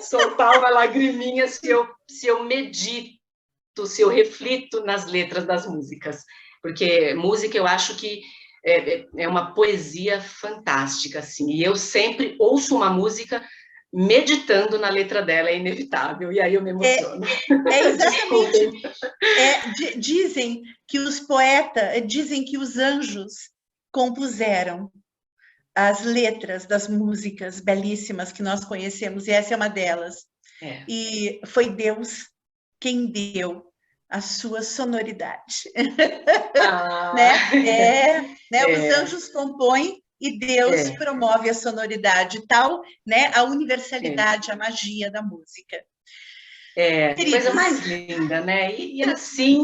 soltar uma lagriminha se eu medito, se eu reflito nas letras das músicas. Porque música eu acho que é uma poesia fantástica, assim. E eu sempre ouço uma música meditando na letra dela, é inevitável. E aí eu me emociono. Exatamente. Dizem que os poetas, dizem que os anjos compuseram as letras das músicas belíssimas que nós conhecemos, e essa é uma delas. E foi Deus quem deu a sua sonoridade. Os anjos compõem e Deus promove a sonoridade, tal, né, a universalidade, a magia da música. Coisa mais linda, né? E assim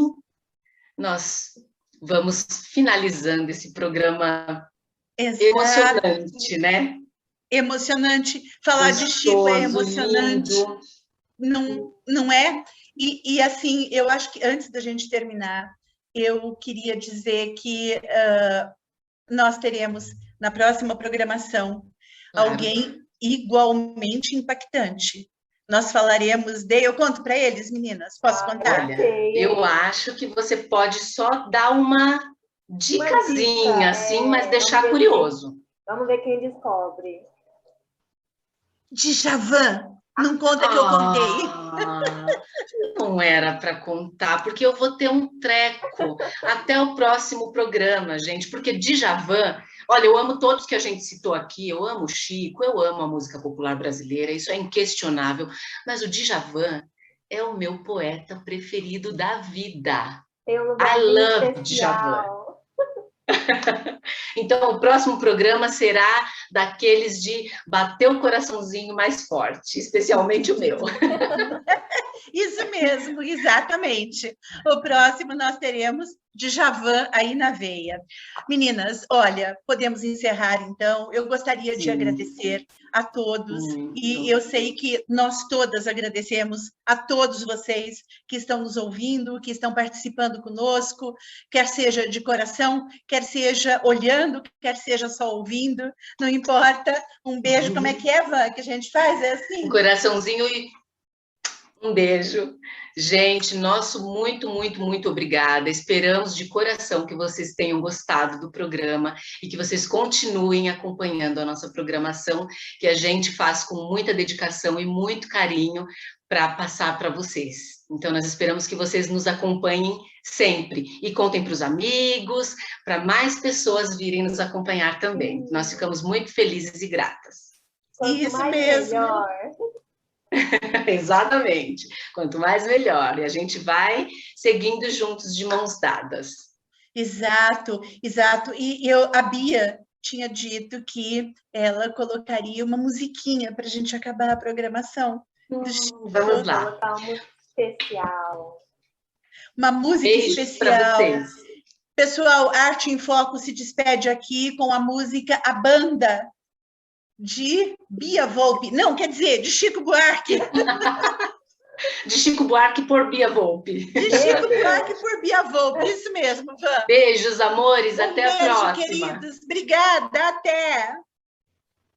nós vamos finalizando esse programa. Exato. Emocionante, né? Emocionante. Falar de Chico é emocionante. Lindo. Não é? E assim, eu acho que antes da gente terminar, eu queria dizer que nós teremos na próxima programação alguém igualmente impactante. Nós falaremos de... Eu conto para eles, meninas? Posso contar? Olha, eu acho que você pode só dar uma dicasinha, assim, mas deixar curioso. Vamos ver quem descobre. Djavan. Não conta que eu contei. Não era para contar, porque eu vou ter um treco até o próximo programa, gente, porque Djavan, olha, eu amo todos que a gente citou aqui, eu amo o Chico, eu amo a música popular brasileira, isso é inquestionável, mas o Djavan é o meu poeta preferido da vida. I love Djavan. Então, o próximo programa será daqueles de bater o coraçãozinho mais forte, especialmente o meu. Isso mesmo, exatamente. O próximo nós teremos Djavan aí na veia. Meninas, olha, podemos encerrar então. Eu gostaria de agradecer a todos, e eu sei que nós todas agradecemos a todos vocês que estão nos ouvindo, que estão participando conosco, quer seja de coração, quer seja olhando, quer seja só ouvindo, não importa. Um beijo, como é que é, Van, que a gente faz? É assim? Um coraçãozinho e um beijo. Gente, nosso muito, muito, muito obrigada. Esperamos de coração que vocês tenham gostado do programa e que vocês continuem acompanhando a nossa programação, que a gente faz com muita dedicação e muito carinho para passar para vocês. Então, nós esperamos que vocês nos acompanhem sempre e contem para os amigos, para mais pessoas virem nos acompanhar também. Nós ficamos muito felizes e gratas. Isso mesmo. Exatamente. Quanto mais, melhor. E a gente vai seguindo juntos de mãos dadas. Exato, exato. E a Bia tinha dito que ela colocaria uma musiquinha para a gente acabar a programação. Vamos lá. Colocar uma especial. Uma música Beijos especial. para vocês. Pessoal, Arte em Foco se despede aqui com a música A Banda, de Bia Volpe. Não, quer dizer, de Chico Buarque. De Chico Buarque por Bia Volpe. De Chico Buarque por Bia Volpe. Isso mesmo, Van. Beijos, amores. Até a próxima. Queridos. Obrigada. Até.